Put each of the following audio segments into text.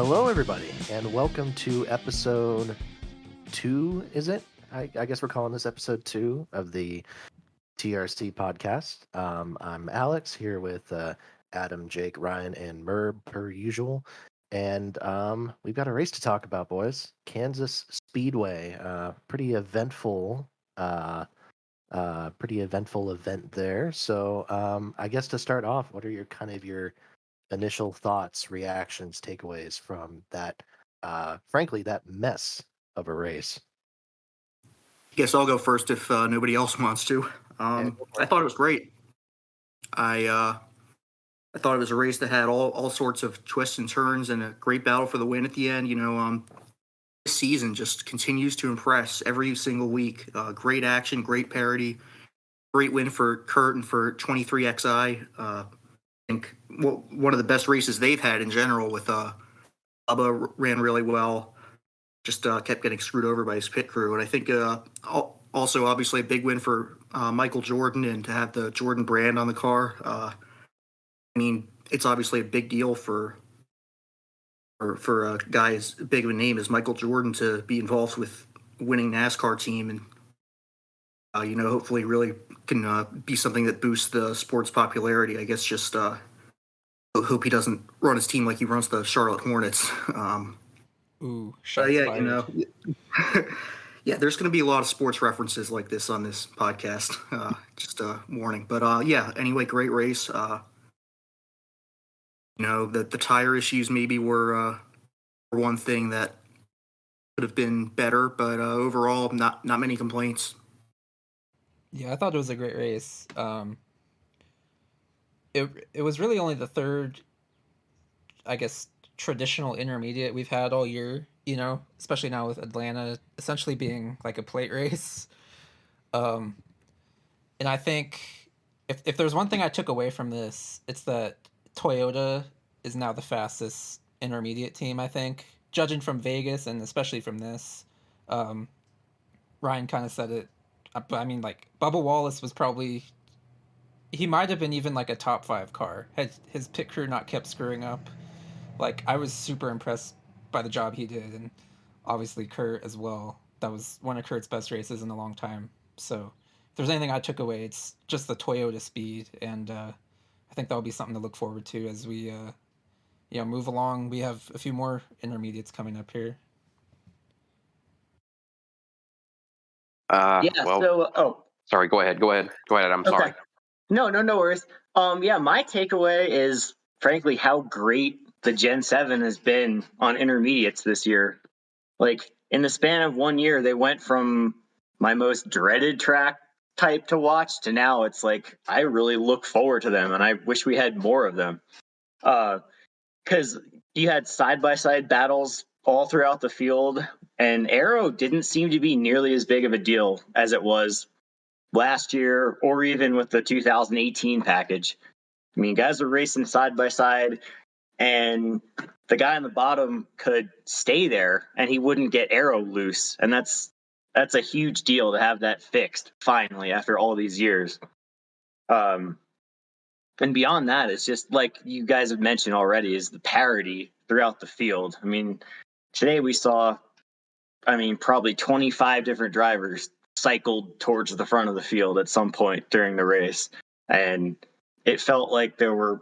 Hello, everybody, and welcome to episode 2, is it? I guess we're calling this episode 2 of the TRC podcast. I'm Alex here with Adam, Jake, Ryan, and Merb, per usual. And we've got a race to talk about, boys. Kansas Speedway. Uh, pretty eventful event there. So I guess to start off, what are your initial thoughts, reactions, takeaways from that, frankly, that mess of a race? Guess I'll go first if nobody else wants to. Yeah, go for I it. thought it was great. I thought it was a race that had all sorts of twists and turns and a great battle for the win at the end. This season just continues to impress every single week. Great action, great parity, great win for Kurt and for 23XI. I think one of the best races they've had in general with Bubba ran really well. Just kept getting screwed over by his pit crew. And I think also, obviously, a big win for Michael Jordan and to have the Jordan brand on the car. It's obviously a big deal for a guy as big of a name as Michael Jordan to be involved with winning NASCAR team, and hopefully, really can be something that boosts the sport's popularity. I guess just hope he doesn't run his team like he runs the Charlotte Hornets. Ooh, shots yeah, fired. Yeah, there's going to be a lot of sports references like this on this podcast. Just a warning. But yeah, anyway, great race. The tire issues maybe were one thing that could have been better, but overall, not many complaints. Yeah, I thought it was a great race. It was really only the third, I guess, traditional intermediate we've had all year. Especially now with Atlanta essentially being like a plate race. And I think if there's one thing I took away from this, it's that Toyota is now the fastest intermediate team. I think, judging from Vegas and especially from this. Ryan kind of said it. But I mean, like, Bubba Wallace was probably, he might have been even like a top 5 car had his pit crew not kept screwing up. Like, I was super impressed by the job he did, and obviously Kurt as well. That was one of Kurt's best races in a long time. So if there's anything I took away, it's just the Toyota speed, and I think that'll be something to look forward to as we move along. We have a few more intermediates coming up here. Sorry, go ahead. I'm Okay. sorry. No worries. My takeaway is frankly how great the Gen 7 has been on intermediates this year. Like, in the span of 1 year, they went from my most dreaded track type to watch to now it's like I really look forward to them and I wish we had more of them. Because you had side-by-side battles all throughout the field, and Aero didn't seem to be nearly as big of a deal as it was last year or even with the 2018 package. I mean, guys were racing side by side, and the guy on the bottom could stay there and he wouldn't get aero loose. And that's a huge deal to have that fixed finally after all these years. And beyond that, it's just like you guys have mentioned already, is the parity throughout the field. I mean, today we saw, probably 25 different drivers cycled towards the front of the field at some point during the race. And it felt like there were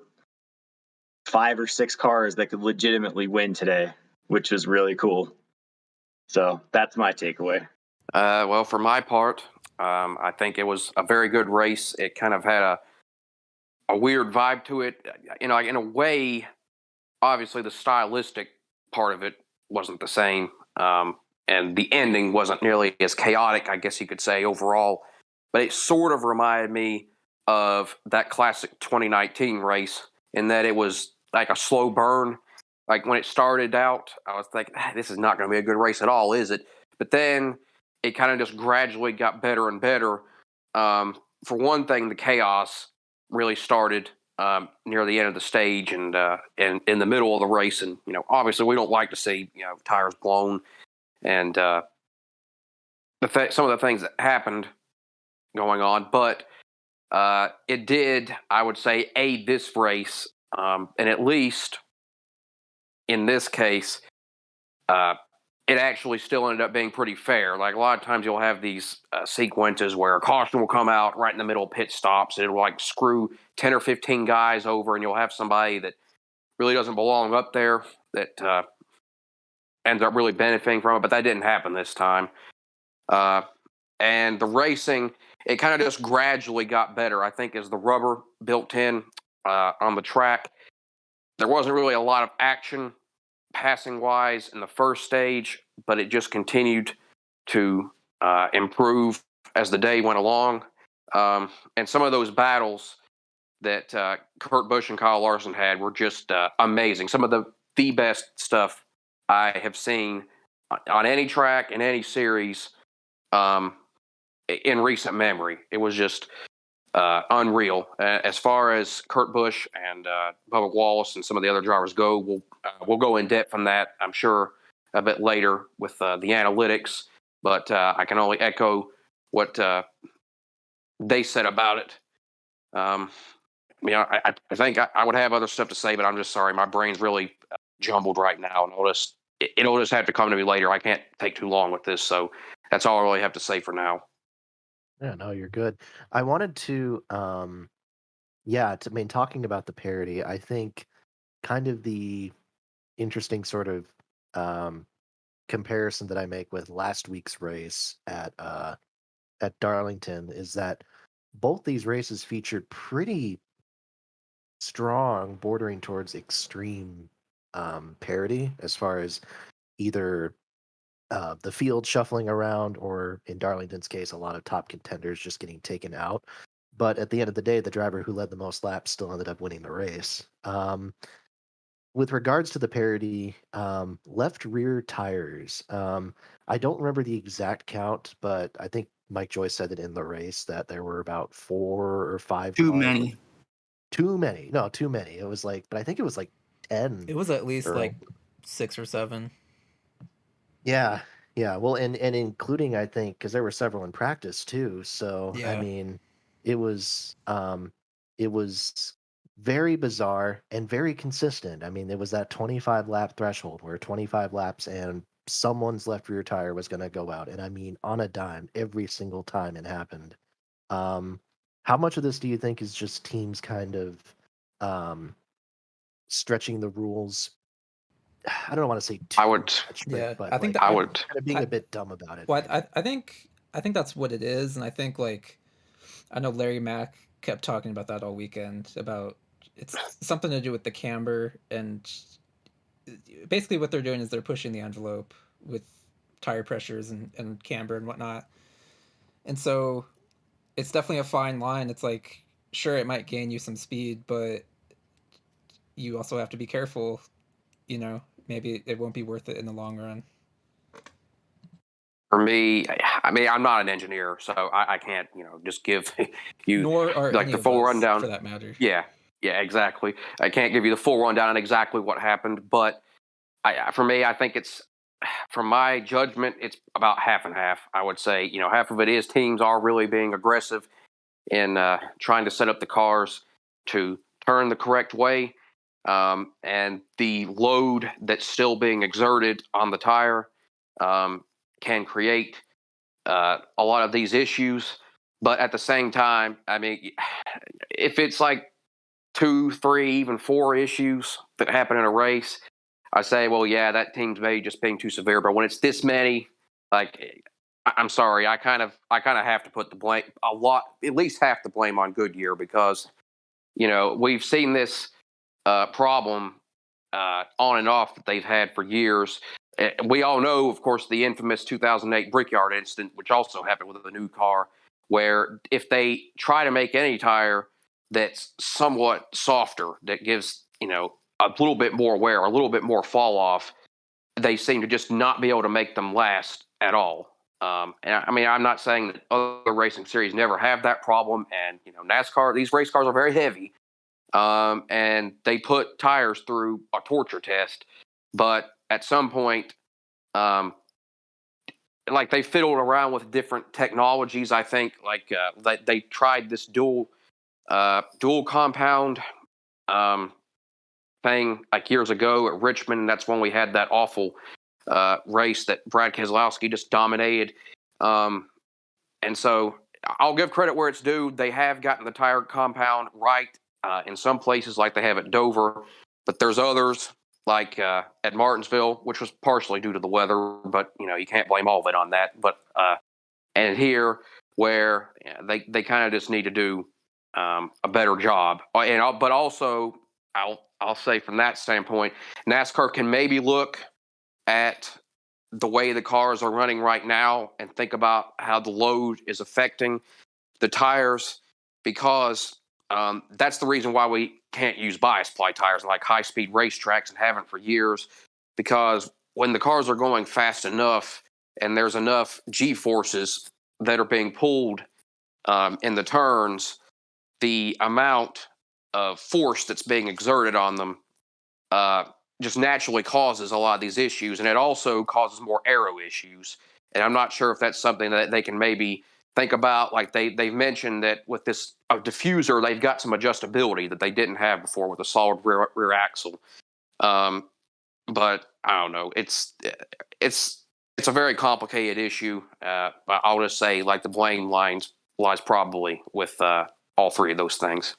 5 or 6 cars that could legitimately win today, which was really cool. So that's my takeaway. Well, for my part, I think it was a very good race. It kind of had a weird vibe to it. In a way, obviously the stylistic part of it wasn't the same. And the ending wasn't nearly as chaotic, I guess you could say, overall. But it sort of reminded me of that classic 2019 race in that it was like a slow burn. Like, when it started out, I was thinking, this is not going to be a good race at all, is it? But then it kind of just gradually got better and better. For one thing, the chaos really started near the end of the stage and in the middle of the race. And, obviously we don't like to see, tires blown. And some of the things that happened going on, but it did, I would say, aid this race, and at least in this case, it actually still ended up being pretty fair. Like a lot of times you'll have these sequences where a caution will come out right in the middle of pit stops. And it'll like screw 10 or 15 guys over, and you'll have somebody that really doesn't belong up there that ends up really benefiting from it. But that didn't happen this time. And the racing, it kind of just gradually got better. I think as the rubber built in on the track, there wasn't really a lot of action passing wise in the first stage, but it just continued to improve as the day went along. And some of those battles that Kurt Busch and Kyle Larson had were just amazing. Some of the best stuff I have seen on any track in any series in recent memory. It was just unreal. As far as Kurt Busch and Bubba Wallace and some of the other drivers go, we'll go in depth on that, I'm sure, a bit later with the analytics. But I can only echo what they said about it. I think I would have other stuff to say, but I'm just sorry. My brain's really jumbled right now, and it'll just have to come to me later. I can't take too long with this, so that's all I really have to say for now. Yeah, no, you're good. I wanted to, talking about the parody, I think kind of the interesting sort of comparison that I make with last week's race at Darlington is that both these races featured pretty strong, bordering towards extreme parity as far as either the field shuffling around, or in Darlington's case, a lot of top contenders just getting taken out. But at the end of the day, the driver who led the most laps still ended up winning the race. With regards to the parity, left rear tires, I don't remember the exact count, but I think Mike Joyce said it in the race that there were about 4 or 5 Too cars. many. Too many. No, too many. It was like, but I think it was like 10. It was at least or- like 6 or 7. Yeah, yeah. Well, and including, I think, because there were several in practice too. So I Yeah. mean, it was very bizarre and very consistent. I mean, there was that 25 lap threshold where 25 laps and someone's left rear tire was going to go out, and I mean on a dime every single time it happened. How much of this do you think is just teams kind of stretching the rules? I don't want to say too much, Yeah, but I think like, that- kind of being a bit dumb about it. Well, I think that's what it is, and I think like I know Larry Mack kept talking about that all weekend about it's something to do with the camber, and basically what they're doing is they're pushing the envelope with tire pressures and camber and whatnot. And so it's definitely a fine line. It's like, sure, it might gain you some speed, but you also have to be careful. Maybe it won't be worth it in the long run. For me, I mean, I'm not an engineer, so I can't, just give you Nor are like any the of full us, rundown. for that matter. Yeah, exactly. I can't give you the full rundown on exactly what happened, but for me, I think it's, from my judgment, it's about half and half. I would say, half of it is teams are really being aggressive in trying to set up the cars to turn the correct way, and the load that's still being exerted on the tire can create a lot of these issues. But at the same time, I mean, if it's like 2, 3, even 4 issues that happen in a race, I say, well, yeah, that team's maybe just being too severe. But when it's this many, like, I'm sorry, I kind of have to put the blame, at least half the blame, on Goodyear, because we've seen this problem on and off that they've had for years. We all know, of course, the infamous 2008 Brickyard incident, which also happened with a new car, where if they try to make any tire that's somewhat softer, that gives, a little bit more wear, a little bit more fall off, they seem to just not be able to make them last at all. And I mean, I'm not saying that other racing series never have that problem. And, NASCAR, these race cars are very heavy. And they put tires through a torture test. But at some point, like, they fiddled around with different technologies. I think like they tried this dual compound thing like years ago at Richmond. That's when we had that awful race that Brad Keselowski just dominated. And so I'll give credit where it's due. They have gotten the tire compound right in some places, like they have at Dover, but there's others like at Martinsville, which was partially due to the weather, but you can't blame all of it on that. But and here where they kind of just need to do a better job, but also I'll say from that standpoint, NASCAR can maybe look at the way the cars are running right now and think about how the load is affecting the tires, because that's the reason why we can't use bias ply tires in like high-speed racetracks and haven't for years, because when the cars are going fast enough and there's enough G-forces that are being pulled in the turns, the amount of force that's being exerted on them just naturally causes a lot of these issues, and it also causes more aero issues. And I'm not sure if that's something that they can maybe think about. Like they've mentioned that with this diffuser, they've got some adjustability that they didn't have before with a solid rear axle. But I don't know. It's a very complicated issue. But I'll just say, like, the blame lies probably with all three of those things.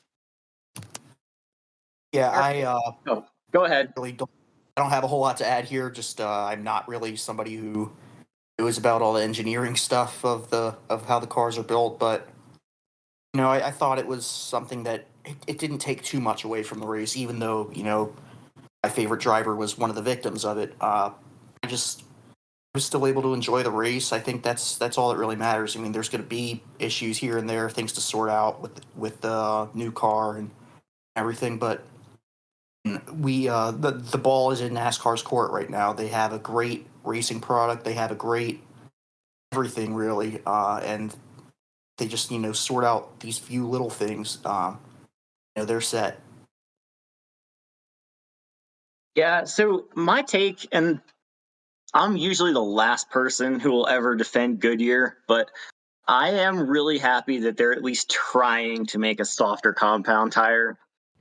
Yeah, Go ahead. I don't have a whole lot to add here. Just I'm not really somebody who knows about all the engineering stuff of how the cars are built, but I thought it was something that it didn't take too much away from the race, even though my favorite driver was one of the victims of it. I was still able to enjoy the race. I think that's all that really matters. I mean, there's going to be issues here and there, things to sort out with the new car and everything, but the ball is in NASCAR's court right now. They have a great racing product. They have a great everything, really, and they just sort out these few little things. They're set. Yeah, so my take, and I'm usually the last person who will ever defend Goodyear, but I am really happy that they're at least trying to make a softer compound tire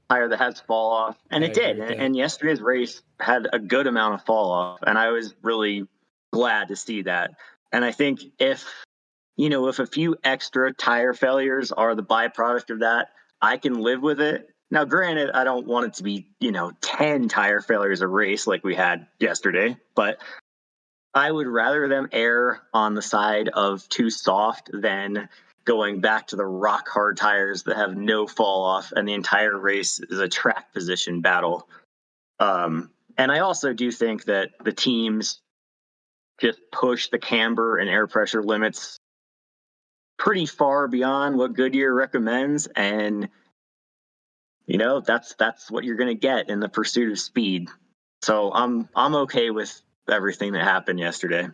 that has fall off, and it did. And yesterday's race had a good amount of fall off, and I was really glad to see that. And I think if a few extra tire failures are the byproduct of that, I can live with it. Now, granted, I don't want it to be 10 tire failures a race like we had yesterday, but I would rather them err on the side of too soft than going back to the rock hard tires that have no fall off, and the entire race is a track position battle. And I also do think that the teams just push the camber and air pressure limits pretty far beyond what Goodyear recommends, and that's what you're going to get in the pursuit of speed. So I'm okay with everything that happened yesterday.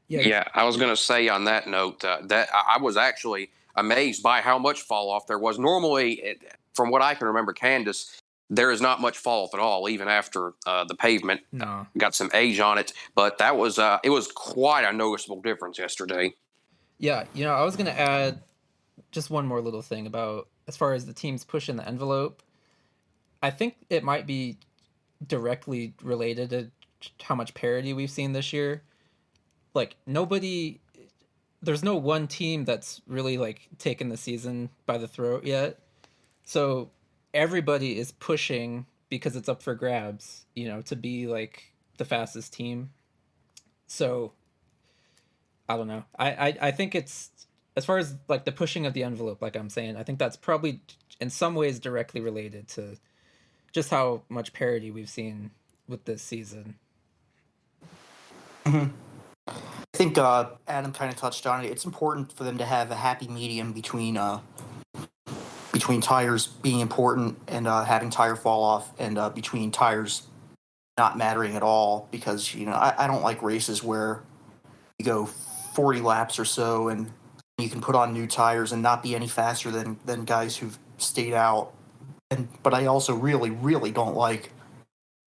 Yeah, I was going to say on that note that I was actually amazed by how much fall off there was. Normally, from what I can remember, Candace, there is not much fall off at all, even after the pavement got some age on it. But that was it was quite a noticeable difference yesterday. Yeah, I was going to add just one more little thing about as far as the teams pushing the envelope. I think it might be directly related to how much parity we've seen this year. Like, there's no one team that's really like taken the season by the throat yet. So everybody is pushing because it's up for grabs, to be like the fastest team. So I don't know. I think it's, as far as like the pushing of the envelope, like I'm saying, I think that's probably in some ways directly related to just how much parity we've seen with this season. Mm-hmm. I think Adam kind of touched on it. It's important for them to have a happy medium between tires being important and having tire fall off, and between tires not mattering at all. Because I don't like races where you go 40 laps or so and you can put on new tires and not be any faster than guys who've stayed out. But I also really, really don't like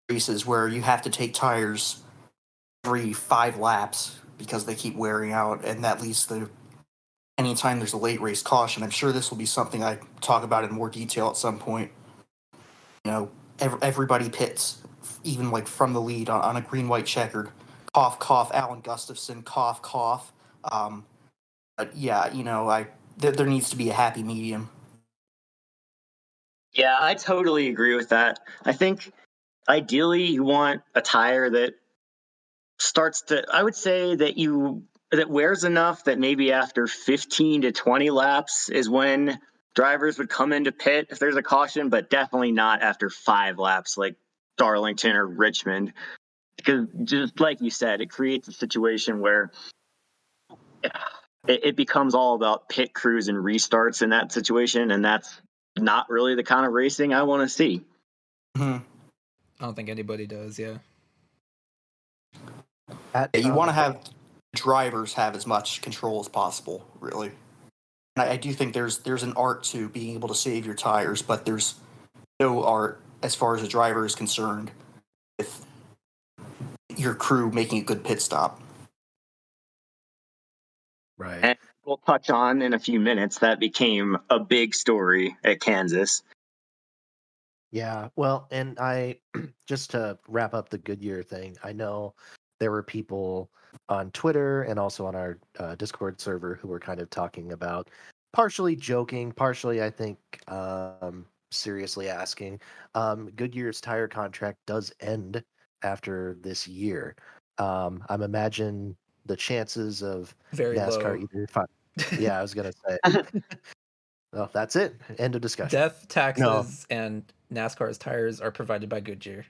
races where you have to take tires every 5 laps because they keep wearing out, and that leads to anytime there's a late race caution. I'm sure this will be something I talk about in more detail at some point. everybody pits, even like from the lead on a green-white checkered. Cough, cough. Alan Gustafson, cough, cough. But yeah, there needs to be a happy medium. Yeah, I totally agree with that. I think ideally you want a tire that I would say that wears enough that maybe after 15 to 20 laps is when drivers would come into pit if there's a caution, but definitely not after 5 laps like Darlington or Richmond. Because just like you said, it creates a situation where it becomes all about pit crews and restarts in that situation, and that's not really the kind of racing I want to see. Mm-hmm. I don't think anybody does. Yeah. You want to have drivers have as much control as possible, really. And I do think there's an art to being able to save your tires, but there's no art as far as a driver is concerned with your crew making a good pit stop. Right. And we'll touch on in a few minutes that became a big story at Kansas. Yeah, well, and I just to wrap up the Goodyear thing, I know there were people on Twitter and also on our Discord server who were kind of talking about, partially joking, partially I think seriously asking. Goodyear's tire contract does end after this year. I'm imagine the chances of Very NASCAR low. either. Yeah, I was gonna say. Well, that's it. End of discussion. Death, No. taxes, and NASCAR's tires are provided by Goodyear.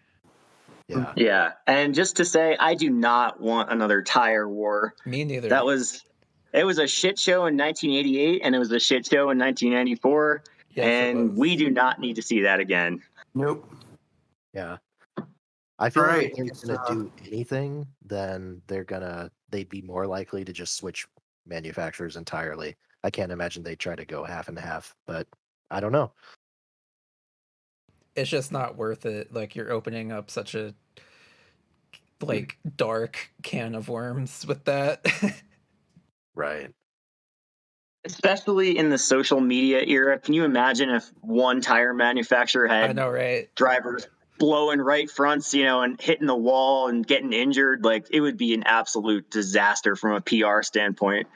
Yeah. Yeah, and just to say, I do not want another tire war. Me neither. It was a shit show in 1988, and it was a shit show in 1994, Yes, it and was. we do not need to see that again. Nope. Yeah. I feel Right. like if they're gonna do anything, then they'd be more likely to just switch manufacturers entirely. I can't imagine they'd try to go half and half, but I don't know. It's just not worth it. Like, you're opening up such a dark can of worms with that. Right. Especially in the social media era. Can you imagine if one tire manufacturer I had know, right? drivers blowing right fronts, and hitting the wall and getting injured? Like, it would be an absolute disaster from a PR standpoint.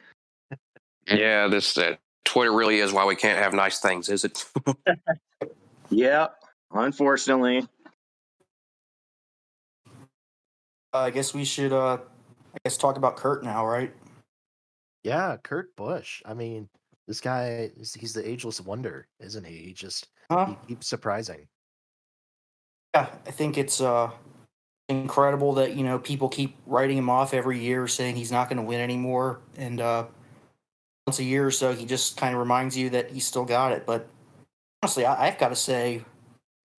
Yeah, this Twitter really is why we can't have nice things, is it? Yeah, unfortunately. I guess we should talk about Kurt now, right? Yeah, Kurt Busch. I mean, this guy he's the ageless wonder, isn't he? He keeps surprising. Yeah, I think it's incredible that people keep writing him off every year, saying he's not going to win anymore, and once a year or so, he just kind of reminds you that he's still got it. But honestly, I've got to say,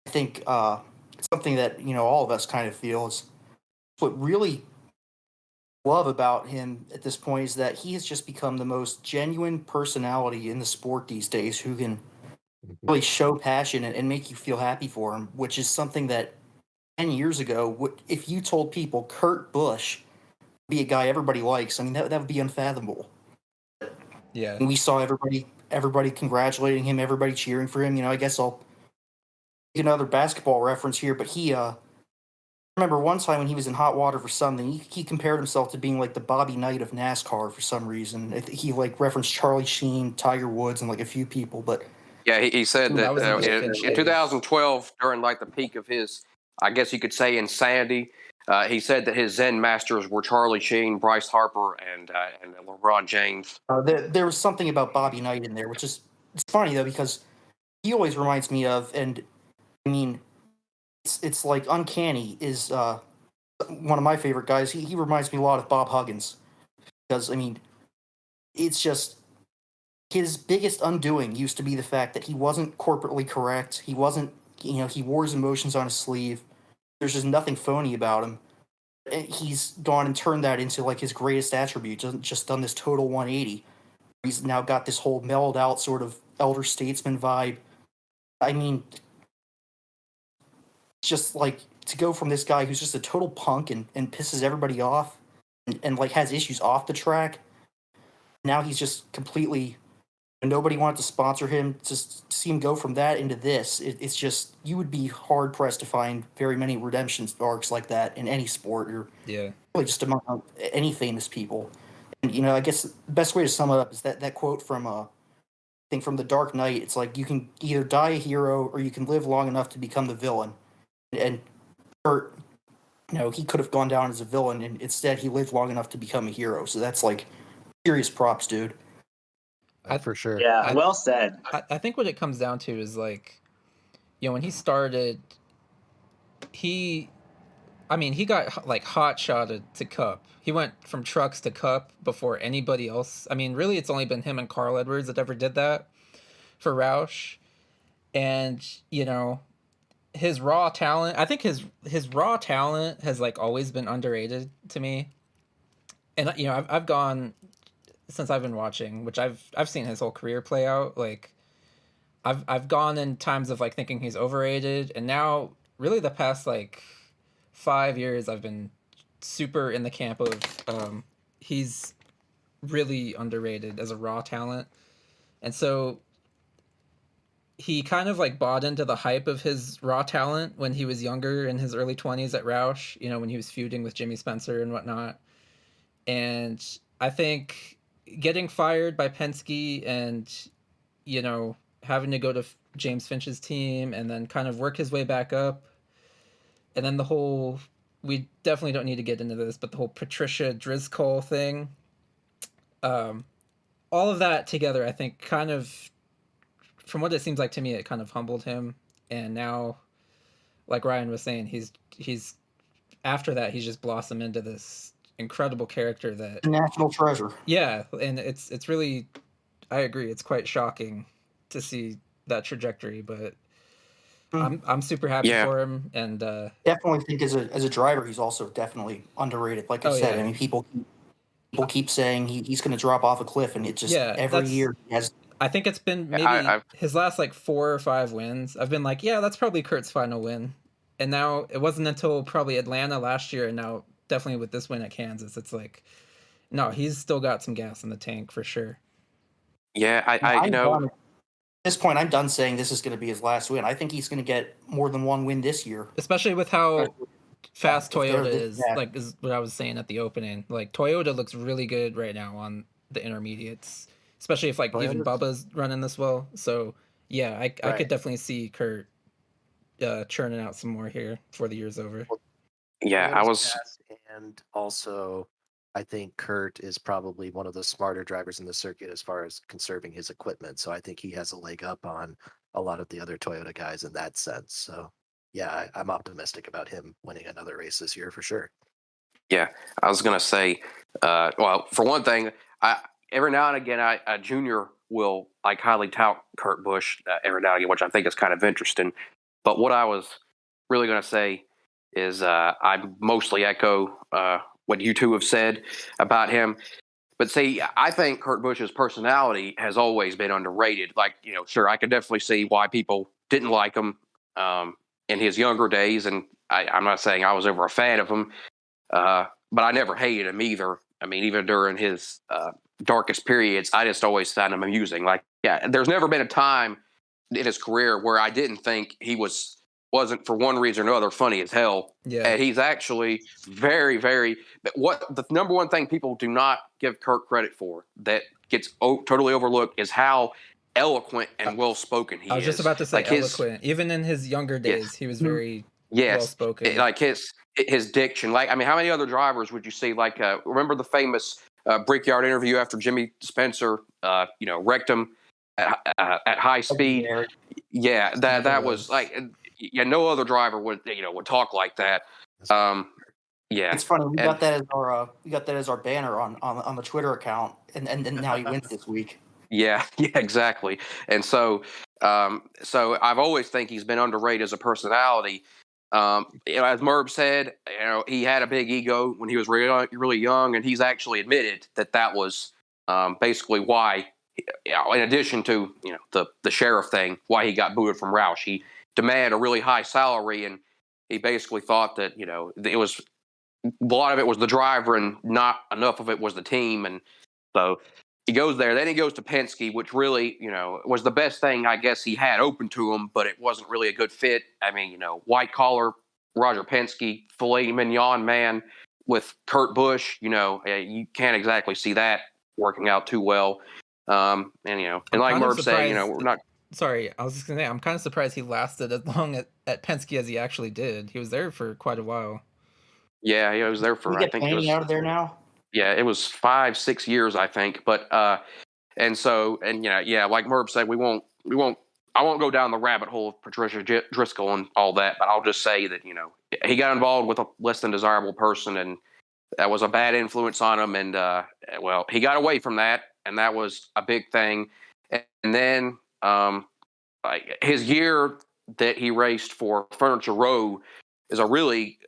I think it's something that all of us kind of feel is what really love about him at this point is that he has just become the most genuine personality in the sport these days, who can really show passion and make you feel happy for him, which is something that 10 years ago, if you told people Kurt Busch would be a guy everybody likes, I mean, that would be unfathomable. Yeah. And we saw everybody congratulating him, everybody cheering for him. I guess I'll make another basketball reference here, but I remember one time when he was in hot water for something, he compared himself to being like the Bobby Knight of NASCAR for some reason. He referenced Charlie Sheen, Tiger Woods, and like a few people, but Yeah, he said That that was in the in Finch days. 2012, during like the peak of his, I guess you could say, insanity, he said that his Zen masters were Charlie Sheen, Bryce Harper, and LeBron James. there was something about Bobby Knight in there, which is it's funny though because he always reminds me of, and I mean, it's like uncanny is one of my favorite guys. He reminds me a lot of Bob Huggins because I mean, it's just his biggest undoing used to be the fact that he wasn't corporately correct. He wasn't, he wore his emotions on his sleeve. There's just nothing phony about him. And he's gone and turned that into like his greatest attribute. Just done this total 180. He's now got this whole mellowed out sort of elder statesman vibe. I mean, just like to go from this guy who's just a total punk and pisses everybody off and like has issues off the track. Now he's just completely and nobody wanted to sponsor him. To see him go from that into this, it's just, you would be hard pressed to find very many redemption arcs like that in any sport, or Yeah. really just among any famous people. And I guess the best way to sum it up is that quote from I think from The Dark Knight. It's like, you can either die a hero or you can live long enough to become the villain. And Kurt, he could have gone down as a villain, and instead he lived long enough to become a hero. So that's like serious props, dude. For sure. Yeah, well said. I think what it comes down to is like, when he started, he got like hot shotted to Cup. He went from trucks to Cup before anybody else. I mean, really, it's only been him and Carl Edwards that ever did that for Roush. And his raw talent. I think his raw talent has like always been underrated to me. And I've gone, since I've been watching, which I've seen his whole career play out. Like, I've gone in times of like thinking he's overrated, and now really the past like 5 years I've been super in the camp of he's really underrated as a raw talent. And so he kind of like bought into the hype of his raw talent when he was younger, in his early 20s at Roush, when he was feuding with Jimmy Spencer and whatnot. And I think getting fired by Penske and, having to go to James Finch's team and then kind of work his way back up. And then the whole, we definitely don't need to get into this, but the whole Patricia Driscoll thing, all of that together, I think kind of, from what it seems like to me, it kind of humbled him. And now, like Ryan was saying, he's after that, he's just blossomed into this incredible character that National treasure. Yeah, and it's really, I agree, it's quite shocking to see that trajectory, but I'm super happy for him, and definitely think as a driver, he's also definitely underrated. Like I said, I mean, people keep saying he's going to drop off a cliff, and it just every year he has. I think it's been maybe his last like 4 or 5 wins. I've been like, yeah, that's probably Kurt's final win. And now it wasn't until probably Atlanta last year, and now definitely with this win at Kansas, it's like, no, he's still got some gas in the tank for sure. Yeah, at this point, I'm done saying this is going to be his last win. I think he's going to get more than one win this year. Especially with how fast Toyota is, like is what I was saying at the opening. Like, Toyota looks really good right now on the intermediates, especially if like even Bubba's running this well. So yeah, I could definitely see Kurt churning out some more here before the year's over. Yeah, I was, and also I think Kurt is probably one of the smarter drivers in the circuit as far as conserving his equipment. So I think he has a leg up on a lot of the other Toyota guys in that sense. So yeah, I'm optimistic about him winning another race this year for sure. Yeah, I was going to say, well, for one thing, every now and again, a junior will like highly tout Kurt Busch every now and again, which I think is kind of interesting. But what I was really going to say is I mostly echo what you two have said about him. But see, I think Kurt Busch's personality has always been underrated. Like, sure, I could definitely see why people didn't like him in his younger days. And I'm not saying I was ever a fan of him, but I never hated him either. I mean, even during his darkest periods, I just always found him amusing. Like, yeah, there's never been a time in his career where I didn't think he wasn't for one reason or another funny as hell. Yeah. And he's actually very, very, what the number one thing people do not give Kurt credit for that gets totally overlooked is how eloquent and well-spoken he is. I was just about to say like eloquent. Even in his younger days, he was very well-spoken. Like his diction. Like, I mean, how many other drivers would you see? Like, remember the famous Brickyard interview after Jimmy Spencer, wrecked him at high speed? Yeah, that was like, no other driver would talk like that. Yeah, it's funny. We got that as our banner on the Twitter account, and now he wins this week. Yeah, exactly. And so I've always think he's been underrated as a personality. As Merv said, he had a big ego when he was really, really young, and he's actually admitted that was basically why, in addition to the sheriff thing, why he got booted from Roush. He demanded a really high salary, and he basically thought that it was a lot of it was the driver, and not enough of it was the team, and so he goes there. Then he goes to Penske, which really, was the best thing I guess he had open to him, but it wasn't really a good fit. I mean, white collar Roger Penske, filet mignon man with Kurt Busch. You can't exactly see that working out too well. And like Merv said, we're not. Sorry, I was just gonna say, I'm kind of surprised he lasted as long at Penske as he actually did. He was there for quite a while. Yeah, he was there for, You I get think it Blaney was. out of there now? Yeah, it was 5-6 years, I think. But like Merv said, I won't go down the rabbit hole of Patricia Driscoll and all that, but I'll just say that he got involved with a less than desirable person, and that was a bad influence on him. And he got away from that, and that was a big thing. And then his year that he raced for Furniture Row is a really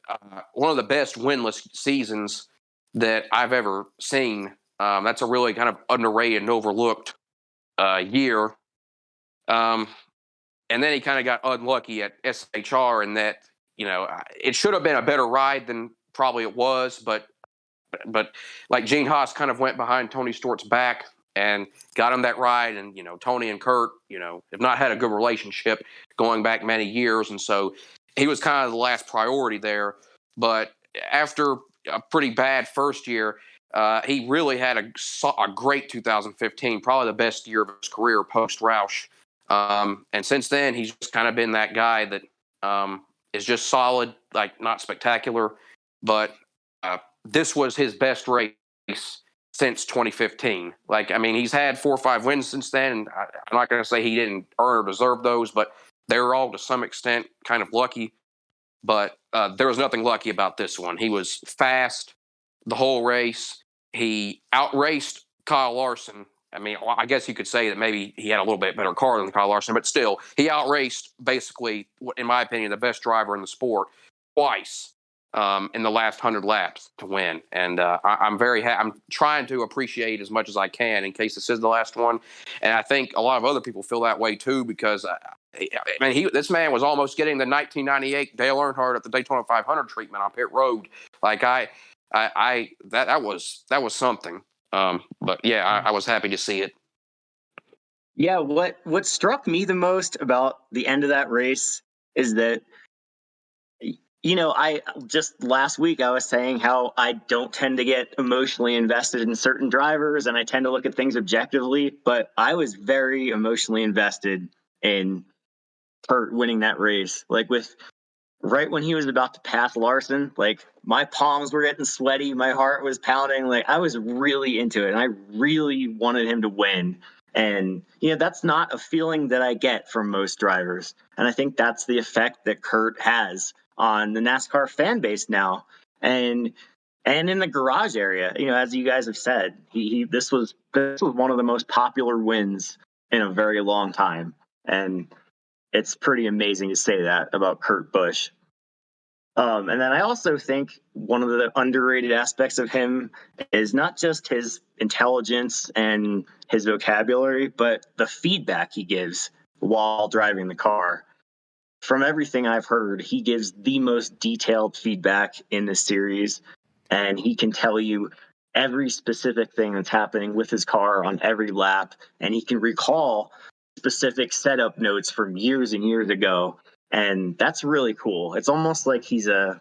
one of the best winless seasons that I've ever seen. That's a really kind of underrated and overlooked year. And then he kind of got unlucky at SHR in that, it should have been a better ride than probably it was, but like Gene Haas kind of went behind Tony Stewart's back and got him that ride. And, Tony and Kurt, have not had a good relationship going back many years. And so he was kind of the last priority there. But after a pretty bad first year, he really had a great 2015, probably the best year of his career post Roush. And since then, he's just kind of been that guy that is just solid, like not spectacular, but this was his best race since 2015. He's had 4 or 5 wins since then. And I'm not going to say he didn't earn or deserve those, but they were all to some extent kind of lucky. But there was nothing lucky about this one. He was fast the whole race. He outraced Kyle Larson. I guess you could say that maybe he had a little bit better car than Kyle Larson, but still, he outraced basically, in my opinion, the best driver in the sport twice in the last 100 laps to win. And I'm very I'm trying to appreciate as much as I can in case this is the last one. And I think a lot of other people feel that way too, because this man was almost getting the 1998 Dale Earnhardt at the Daytona 500 treatment on pit road. That was something. But yeah, I was happy to see it. Yeah, what struck me the most about the end of that race is that, I just last week I was saying how I don't tend to get emotionally invested in certain drivers, and I tend to look at things objectively, but I was very emotionally invested in Kurt winning that race. Right when he was about to pass Larson, my palms were getting sweaty, my heart was pounding, I was really into it, and I really wanted him to win. And that's not a feeling that I get from most drivers, and I think that's the effect that Kurt has on the NASCAR fan base now, and in the garage area. As you guys have said, this was one of the most popular wins in a very long time, and it's pretty amazing to say that about Kurt Busch. And then I also think one of the underrated aspects of him is not just his intelligence and his vocabulary, but the feedback he gives while driving the car. From everything I've heard, he gives the most detailed feedback in the series, and he can tell you every specific thing that's happening with his car on every lap, and he can recall specific setup notes from years and years ago. And that's really cool. It's almost like he's a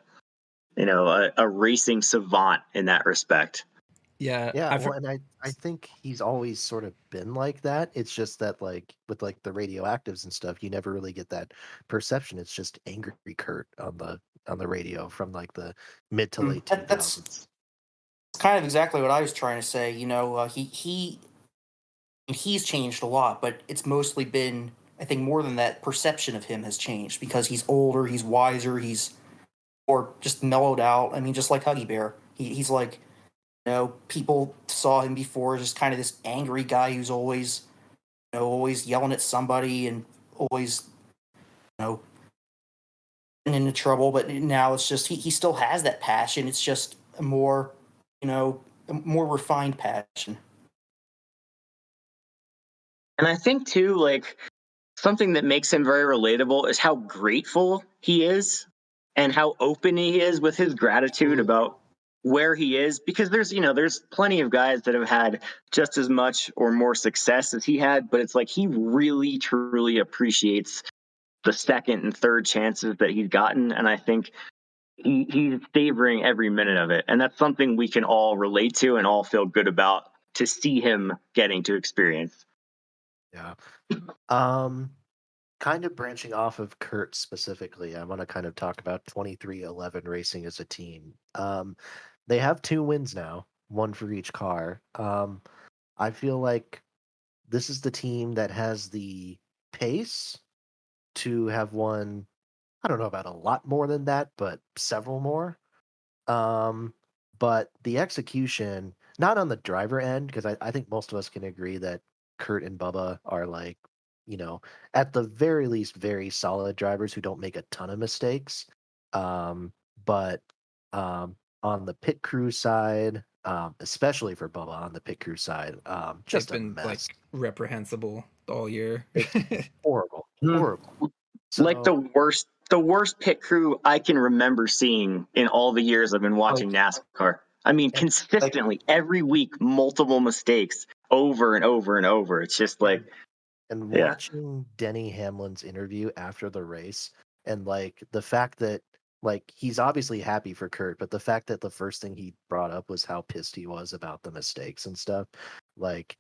racing savant in that respect. Yeah. Yeah, and I think he's always sort of been like that. It's just that with the radioactives and stuff, you never really get that perception. It's just angry Kurt on the radio from the mid to late 2000s. That's kind of exactly what I was trying to say. He's changed a lot, but it's mostly been, I think, more than that, perception of him has changed because he's older, he's wiser, he's or just mellowed out. Just like Huggy Bear, he's like, people saw him before as just kind of this angry guy who's always, always yelling at somebody and always, into trouble. But now it's just he still has that passion. It's just a more, a more refined passion. And I think too, something that makes him very relatable is how grateful he is and how open he is with his gratitude about where he is, because there's plenty of guys that have had just as much or more success as he had, but it's like he really truly appreciates the second and third chances that he's gotten, and I think he's savoring every minute of it, and that's something we can all relate to and all feel good about to see him getting to experience. Yeah. Kind of branching off of Kurt specifically, I want to kind of talk about 2311 Racing as a team. They have 2 wins now, one for each car. I feel like this is the team that has the pace to have won, I don't know about a lot more than that, but several more. Um, but the execution, not on the driver end, because I think most of us can agree that Kurt and Bubba are like, at the very least, very solid drivers who don't make a ton of mistakes. But on the pit crew side, especially for Bubba on the pit crew side, They've just a been mess. like reprehensible all year. It's horrible, Hmm. horrible. Like So, the worst pit crew I can remember seeing in all the years I've been watching like, NASCAR. I mean, and like, consistently every week, multiple mistakes over and over and over. It's just like, and yeah. watching Denny Hamlin's interview after the race, and like the fact that like he's obviously happy for Kurt, but the fact that the first thing he brought up was how pissed he was about the mistakes and stuff. Like,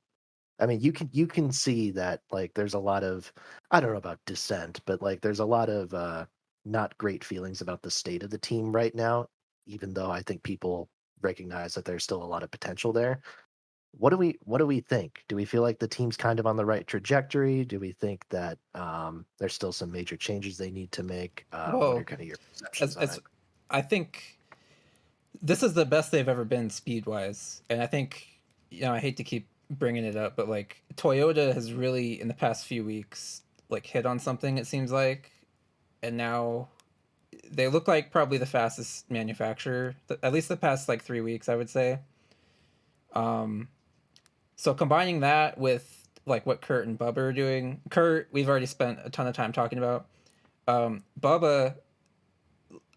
I mean, you can see that like there's a lot of, I don't know about dissent, but like there's a lot of not great feelings about the state of the team right now, even though I think people recognize that there's still a lot of potential there. What do we think? Do we feel like the team's kind of on the right trajectory? Do we think that there's still some major changes they need to make? What are Well, kind of your perceptions on as it? I think this is the best they've ever been speed wise, and I think I hate to keep bringing it up, but like Toyota has really in the past few weeks like hit on something, it seems like, and now they look like probably the fastest manufacturer, at least the past like 3 weeks, I would say. Um, so combining that with like what Kurt and Bubba are doing, Kurt we've already spent a ton of time talking about. Bubba,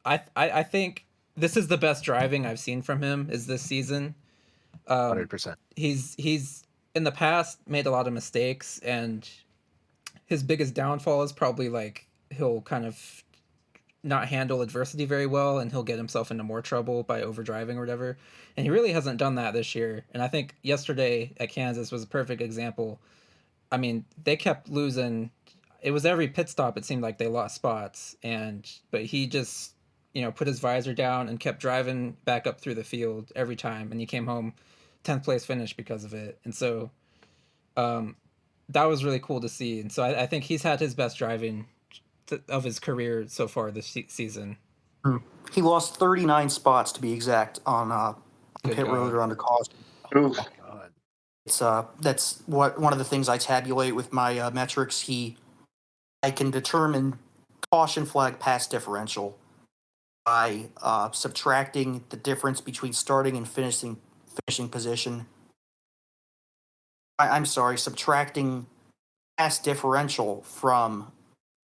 I think this is the best driving I've seen from him is this season. Um, 100%. he's in the past made a lot of mistakes, and his biggest downfall is probably like he'll kind of not handle adversity very well, and he'll get himself into more trouble by overdriving or whatever. And he really hasn't done that this year. And I think yesterday at Kansas was a perfect example. I mean, they kept losing. It was every pit stop. It seemed like they lost spots, but he just put his visor down and kept driving back up through the field every time, and he came home 10th place finish because of it. And so um, that was really cool to see. And so I think he's had his best driving of his career so far this season. He lost 39 spots to be exact on Good pit road God. or under caution. Oof. God. It's that's one of the things I tabulate with my metrics. I can determine caution flag pass differential by subtracting the difference between starting and finishing position. I'm sorry, subtracting pass differential from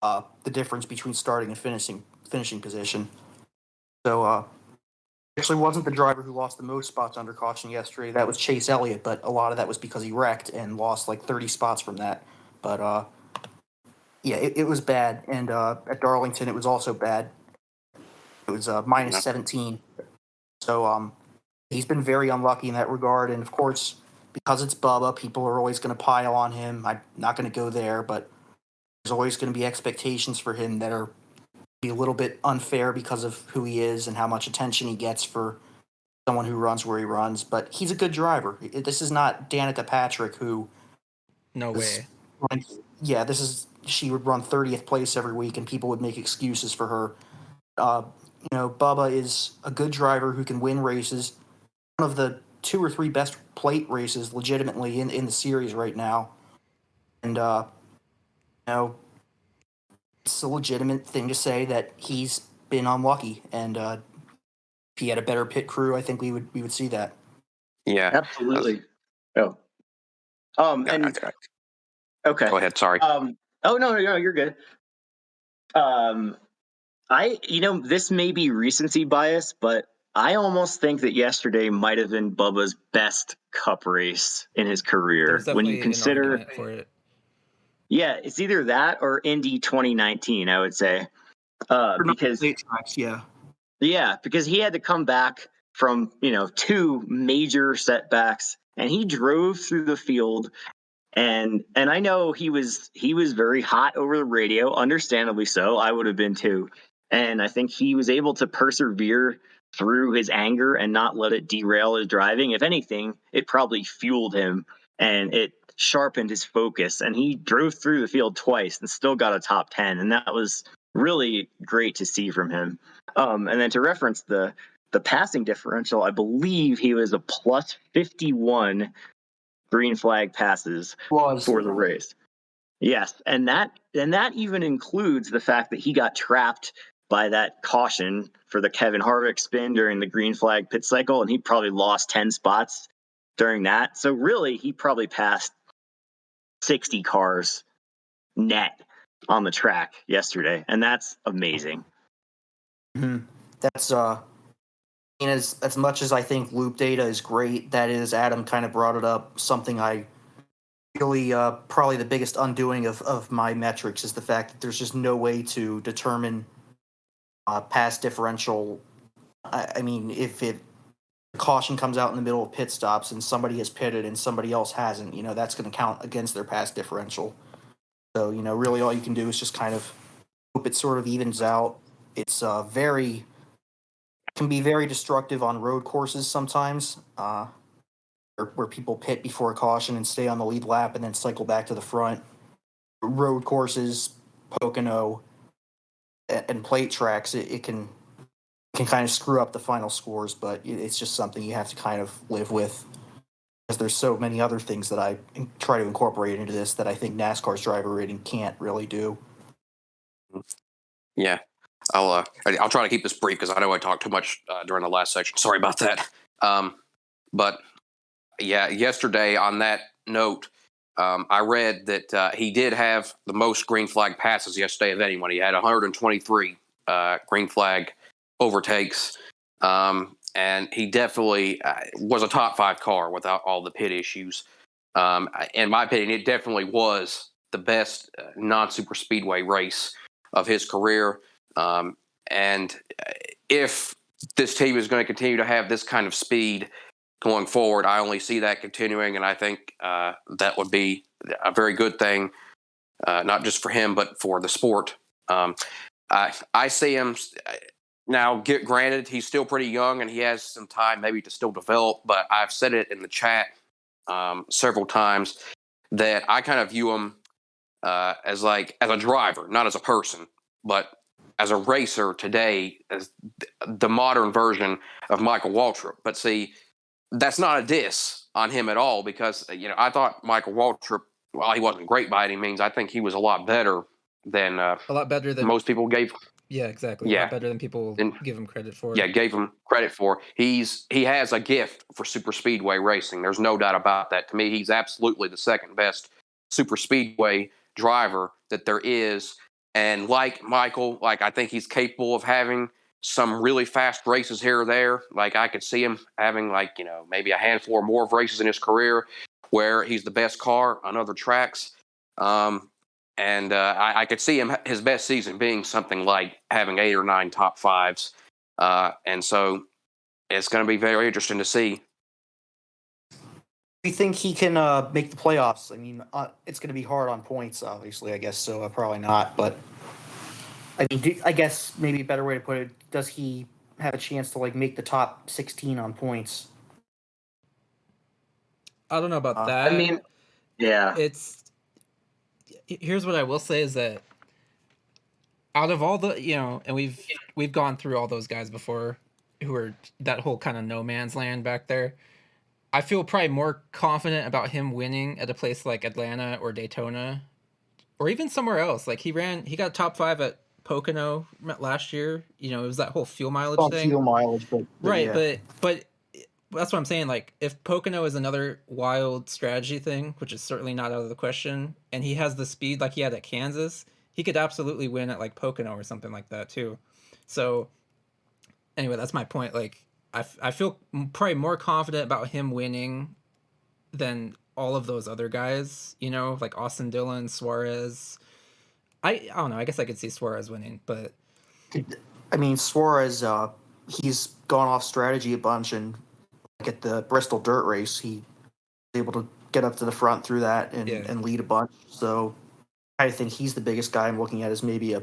the difference between starting and finishing position. So actually wasn't the driver who lost the most spots under caution yesterday. That was Chase Elliott, but a lot of that was because he wrecked and lost like 30 spots from that. But yeah, it was bad. And at Darlington, it was also bad. It was minus 17. So he's been very unlucky in that regard. And of course, because it's Bubba, people are always going to pile on him. I'm not going to go there, but there's always going to be expectations for him that are be a little bit unfair because of who he is and how much attention he gets for someone who runs where he runs. But he's a good driver. This is not Danica Patrick, who No is, way. yeah, she would run 30th place every week, and people would make excuses for her. Bubba is a good driver who can win races. One of the 2 or 3 best plate races, legitimately in the series right now, and you know, it's a legitimate thing to say that he's been unlucky, and if he had a better pit crew, I think we would see that. Yeah. Absolutely. Oh. And okay. Go ahead. Sorry. Oh no, you're good. This may be recency bias, but I almost think that yesterday might have been Bubba's best Cup race in his career. There's When you definitely an consider, argument for it. yeah, it's either that or Indy 2019, I would say, because Late tracks, yeah. yeah, because he had to come back from two major setbacks, and he drove through the field. And I know he was very hot over the radio, understandably so. I would have been too. And I think he was able to persevere through his anger and not let it derail his driving. If anything, it probably fueled him and it sharpened his focus. And he drove through the field twice and still got a top 10. And that was really great to see from him. And then to reference the passing differential, I believe he was a plus 51 green flag passes for the race. Yes, and that even includes the fact that he got trapped by that caution for the Kevin Harvick spin during the green flag pit cycle, and he probably lost 10 spots during that. So really, he probably passed 60 cars net on the track yesterday, and that's amazing. Mm-hmm. That's as much as I think loop data is great, that is, Adam kind of brought it up, something I really probably the biggest undoing of my metrics is the fact that there's just no way to determine pass differential. I mean, if caution comes out in the middle of pit stops and somebody has pitted and somebody else hasn't, that's going to count against their pass differential. So, really all you can do is just kind of hope it sort of evens out. It's can be very destructive on road courses sometimes, where people pit before a caution and stay on the lead lap and then cycle back to the front. Road courses, Pocono, and plate tracks, it can kind of screw up the final scores, but it's just something you have to kind of live with, because there's so many other things that I try to incorporate into this that I think NASCAR's driver rating can't really do. Yeah, I'll try to keep this brief because I know I talked too much during the last section. Sorry about that. But yeah, yesterday on that note, I read that he did have the most green flag passes yesterday of anyone. He had 123 green flag overtakes, and he definitely was a top 5 car without all the pit issues. In my opinion, it definitely was the best non-super speedway race of his career. And if this team is going to continue to have this kind of speed going forward, I only see that continuing, and I think that would be a very good thing, not just for him, but for the sport. I see him now. Granted, he's still pretty young, and he has some time maybe to still develop. But I've said it in the chat several times that I kind of view him as a driver, not as a person, but as a racer today, as the modern version of Michael Waltrip. But see, that's not a diss on him at all, because I thought Michael Waltrip, while he wasn't great by any means, I think he was a lot better than most people gave. Yeah, exactly. Yeah, a lot better than people give him credit for. Yeah, gave him credit for. He has a gift for super speedway racing. There's no doubt about that. To me, he's absolutely the second best super speedway driver that there is. And like Michael, I think he's capable of having some really fast races here or there. I could see him having maybe a handful or more of races in his career where he's the best car on other tracks. And I could see his best season being something like having 8 or 9 top 5s. And so it's going to be very interesting to see. Do you think he can make the playoffs? I mean, it's going to be hard on points, obviously, I guess, so probably not. But, I mean, I guess maybe a better way to put it, does he have a chance to, make the top 16 on points? I don't know about that. I mean, yeah. Here's what I will say is that out of all the, and we've gone through all those guys before who are that whole kind of no man's land back there. I feel probably more confident about him winning at a place like Atlanta or Daytona or even somewhere else. He got top 5 at Pocono last year. It was that whole fuel mileage thing. Fuel mileage, but right. Yeah. But that's what I'm saying. If Pocono is another wild strategy thing, which is certainly not out of the question, and he has the speed like he had at Kansas, he could absolutely win at Pocono or something like that too. So anyway, that's my point. I feel probably more confident about him winning than all of those other guys. You know, like Austin Dillon, Suarez. I don't know. I guess I could see Suarez winning, but I mean, Suarez, he's gone off strategy a bunch, and like at the Bristol Dirt Race, he was able to get up to the front through that and lead a bunch. So I think he's the biggest guy I'm looking at as maybe a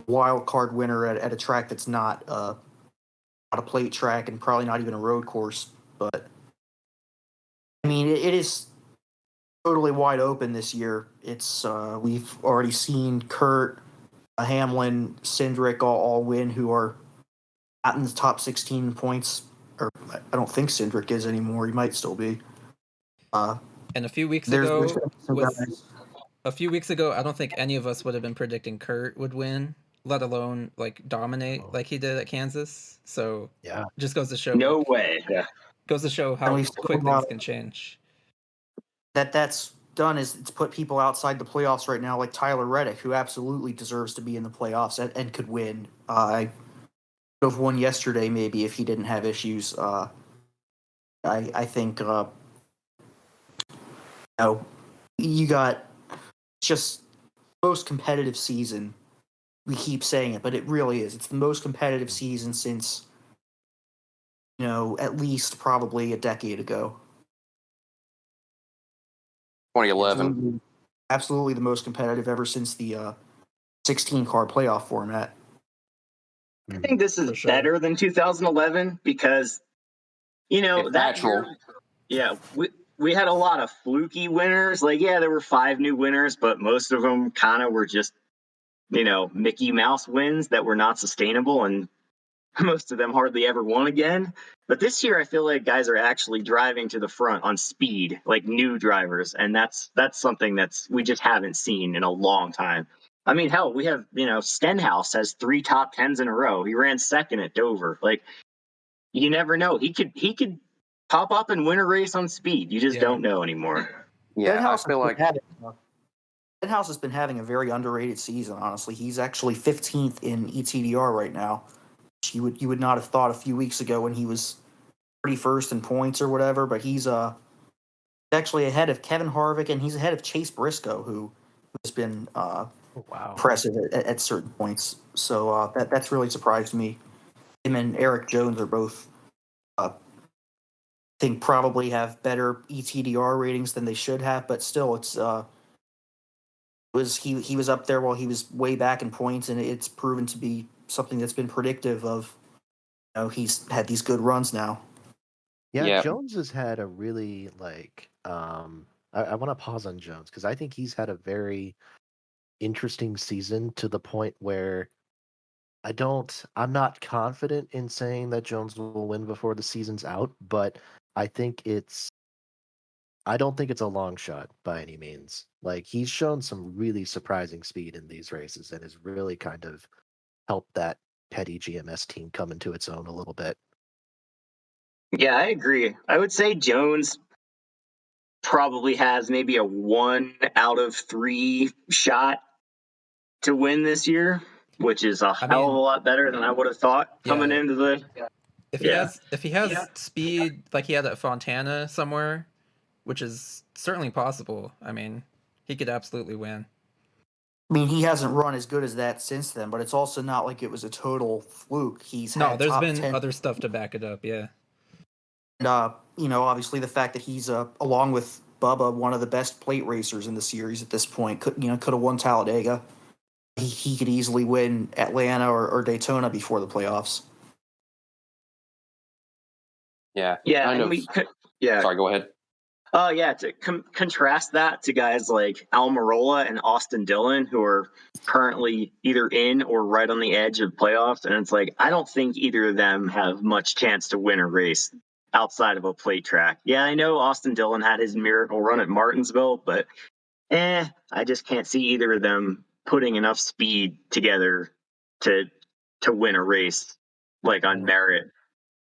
wild card winner at a track that's not a plate track and probably not even a road course. But I mean, it is totally wide open this year. It's we've already seen Kurt, Hamlin, Cindric all win, who are not in the top 16 points. Or I don't think Cindric is anymore. He might still be. And a few weeks There's ago some was guys. a few weeks ago. I don't think any of us would have been predicting Kurt would win, let alone like dominate like he did at Kansas. So Yeah. just goes to show No way. Yeah. goes to show And how we've quick still, things can change. that's done is it's put people outside the playoffs right now, like Tyler Reddick, who absolutely deserves to be in the playoffs and could win. I could have won yesterday maybe if he didn't have issues. I think you got just most competitive season. We keep saying it, but it really is. It's the most competitive season since at least probably a decade ago. 2011. Absolutely the most competitive ever since the 16 car playoff format. I think this is For sure. better than 2011 because, It's that natural. year, we had a lot of fluky winners. Like, yeah, there were 5 new winners, but most of them kind of were just, Mickey Mouse wins that were not sustainable, and most of them hardly ever won again. But this year, I feel like guys are actually driving to the front on speed, like new drivers, and that's something we just haven't seen in a long time. I mean, hell, we have Stenhouse has 3 top 10s in a row. He ran second at Dover. Like, you never know. He could pop up and win a race on speed. You just don't know anymore. Yeah, I feel like Stenhouse has been having a very underrated season. Honestly, he's actually 15th in ETDR right now. You would not have thought a few weeks ago when he was 31st in points or whatever, but he's actually ahead of Kevin Harvick, and he's ahead of Chase Briscoe, who has been impressive at certain points. So that's really surprised me. Him and Eric Jones are both, I think, probably have better ETDR ratings than they should have, but still, it's he was up there while he was way back in points, and it's proven to be something that's been predictive of. He's had these good runs now. Yeah, Jones has had a really I want to pause on Jones because I think he's had a very interesting season to the point where I'm not confident in saying that Jones will win before the season's out, but I don't think it's a long shot by any means. Like, he's shown some really surprising speed in these races and has really kind of helped that Petty GMS team come into its own a little bit. Yeah, I agree. I would say Jones probably has maybe a 1 out of 3 shot to win this year, which is a hell of a lot better than I would have thought coming into the. If he has speed like he had at Fontana somewhere, which is certainly possible. I mean, he could absolutely win. I mean, he hasn't run as good as that since then, but it's also not like it was a total fluke. There's been 10. Other stuff to back it up, yeah. And obviously the fact that he's along with Bubba, one of the best plate racers in the series at this point, could have won Talladega. He could easily win Atlanta or Daytona before the playoffs. Yeah. Yeah. Sorry, go ahead. To contrast that to guys like Almirola and Austin Dillon, who are currently either in or right on the edge of playoffs. And it's like, I don't think either of them have much chance to win a race outside of a plate track. Yeah, I know Austin Dillon had his miracle run at Martinsville, but I just can't see either of them putting enough speed together to win a race like on merit.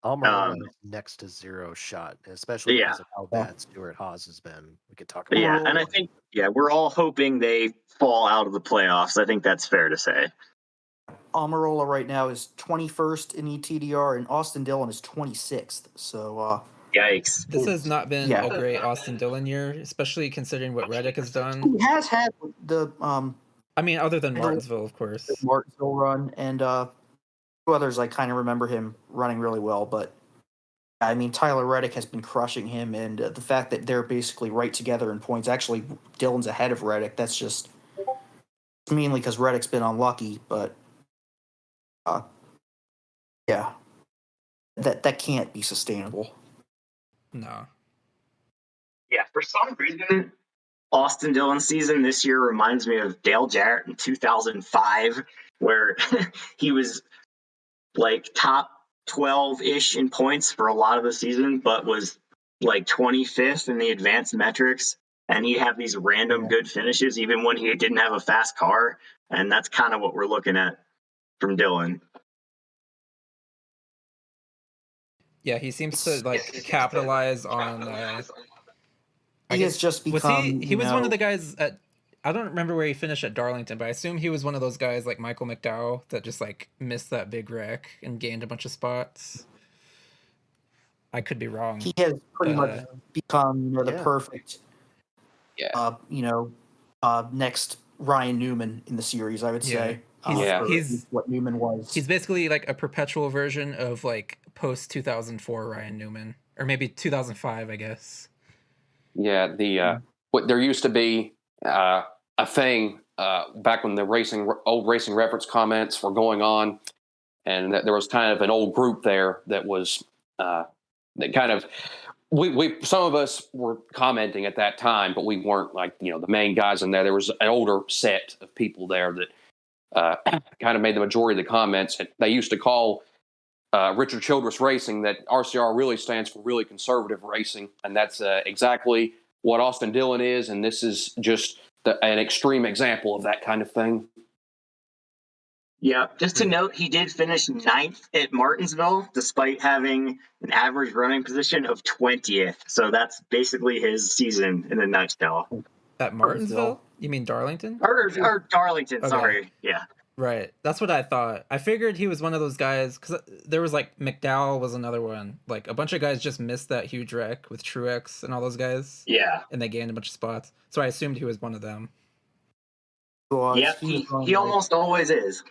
Almirola is next to zero shot, especially because of how bad Stuart Haas has been. We could talk about that. And I think, we're all hoping they fall out of the playoffs. I think that's fair to say. Almirola right now is 21st in ETDR, and Austin Dillon is 26th. So, Yikes. This has not been yeah. a great Austin Dillon year, especially considering what Reddick has done. He has had the I mean, other than Martinsville, of course. Martinsville run, and two others I kind of remember him running really well. But I mean, Tyler Reddick has been crushing him, and the fact that they're basically right together in points. Actually, Dillon's ahead of Reddick. That's just mainly because Reddick's been unlucky, but yeah, that can't be sustainable. No. Yeah, for some reason, Austin Dillon season this year reminds me of Dale Jarrett in 2005, where he was like top 12-ish in points for a lot of the season, but was like 25th in the advanced metrics. And he'd have these random good finishes even when he didn't have a fast car. And that's kind of what we're looking at from Dillon. Yeah, he seems to like capitalize on. He has just become. He was one of the guys at. I don't remember where he finished at Darlington, but I assume he was one of those guys like Michael McDowell that just like missed that big wreck and gained a bunch of spots. I could be wrong. He has pretty much become the perfect. Yeah. Next Ryan Newman in the series, I would say. He's what Newman was. He's basically like a perpetual version of like post 2004 Ryan Newman, or maybe 2005, I guess. Yeah, what there used to be a thing back when the old racing reference comments were going on, and that there was kind of an old group there that was that kind of we some of us were commenting at that time, but we weren't like the main guys in there. There was an older set of people there that kind of made the majority of the comments. And they used to call Richard Childress Racing that RCR really stands for really conservative racing, and that's exactly what Austin Dillon is, and this is just an extreme example of that kind of thing. Yeah, just to note, he did finish 9th at Martinsville, despite having an average running position of 20th. So that's basically his season in a nutshell. At Martinsville? You mean Darlington? Or Darlington, Okay. sorry. Yeah. Right. That's what I thought. I figured he was one of those guys, because there was like McDowell was another one. Like a bunch of guys just missed that huge wreck with Truex and all those guys. Yeah. And they gained a bunch of spots. So I assumed he was one of them. Yeah, he almost always is.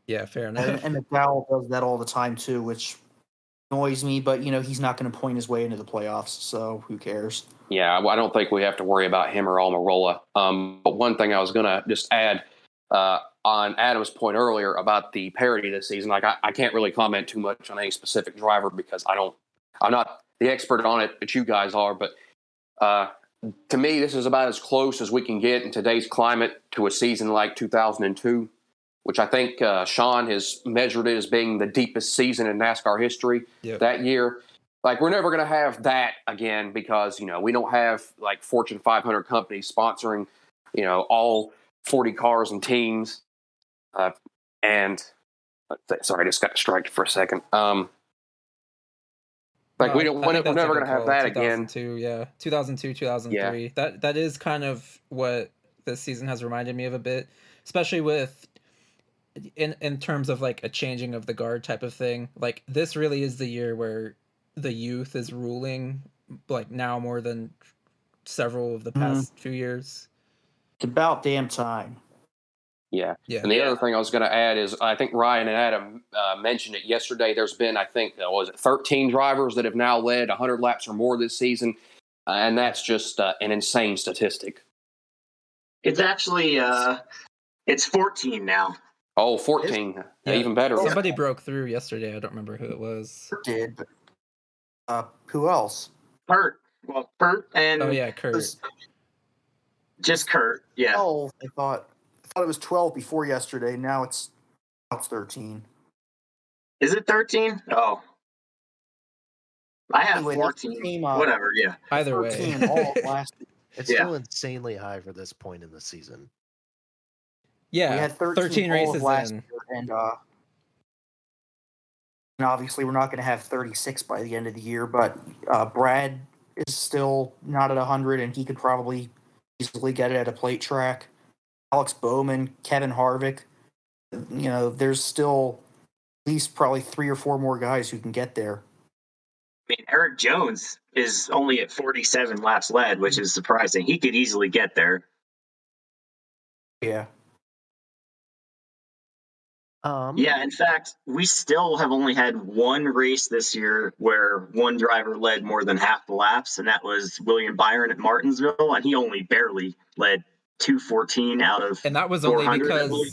Yeah, fair enough. And McDowell does that all the time too, which annoys me, but he's not going to point his way into the playoffs, so who cares? Yeah, I don't think we have to worry about him or Almirola. But one thing I was going to just add on Adam's point earlier about the parity this season, like I can't really comment too much on any specific driver because I'm not the expert on it, but you guys are. But to me, this is about as close as we can get in today's climate to a season like 2002, which I think Sean has measured it as being the deepest season in NASCAR history that year. Like, we're never going to have that again because, we don't have, like, Fortune 500 companies sponsoring, all 40 cars and teams. And, sorry, I just got distracted for a second. We're never going to have that again. 2002, 2003. Yeah. That is kind of what this season has reminded me of a bit, especially with in terms of like a changing of the guard type of thing. Like, this really is the year where the youth is ruling, like, now more than several of the past few years. It's about damn time. Yeah. And the other thing I was going to add is I think Ryan and Adam mentioned it yesterday. There's been, I think, 13 drivers that have now led 100 laps or more this season. And that's just an insane statistic. It's actually, it's 14 now. Oh, 14. Even better. Somebody broke through yesterday. I don't remember who it was. Did, but who else? Kurt. Well, Kurt and... Oh, yeah, Kurt. Just Kurt, yeah. Oh, I thought it was 12 before yesterday. Now it's 13. Is it 13? Oh. I have 14. Whatever, yeah. Either way. It's still insanely high for this point in the season. Yeah, we had 13 races last year, and obviously we're not going to have 36 by the end of the year, but Brad is still not at 100, and he could probably easily get it at a plate track. Alex Bowman, Kevin Harvick, there's still at least probably 3 or 4 more guys who can get there. I mean, Eric Jones is only at 47 laps led, which is surprising. He could easily get there. Yeah. Yeah, in fact, we still have only had one race this year where one driver led more than half the laps, and that was William Byron at Martinsville, and he only barely led 214 out of And that was only 400, I believe.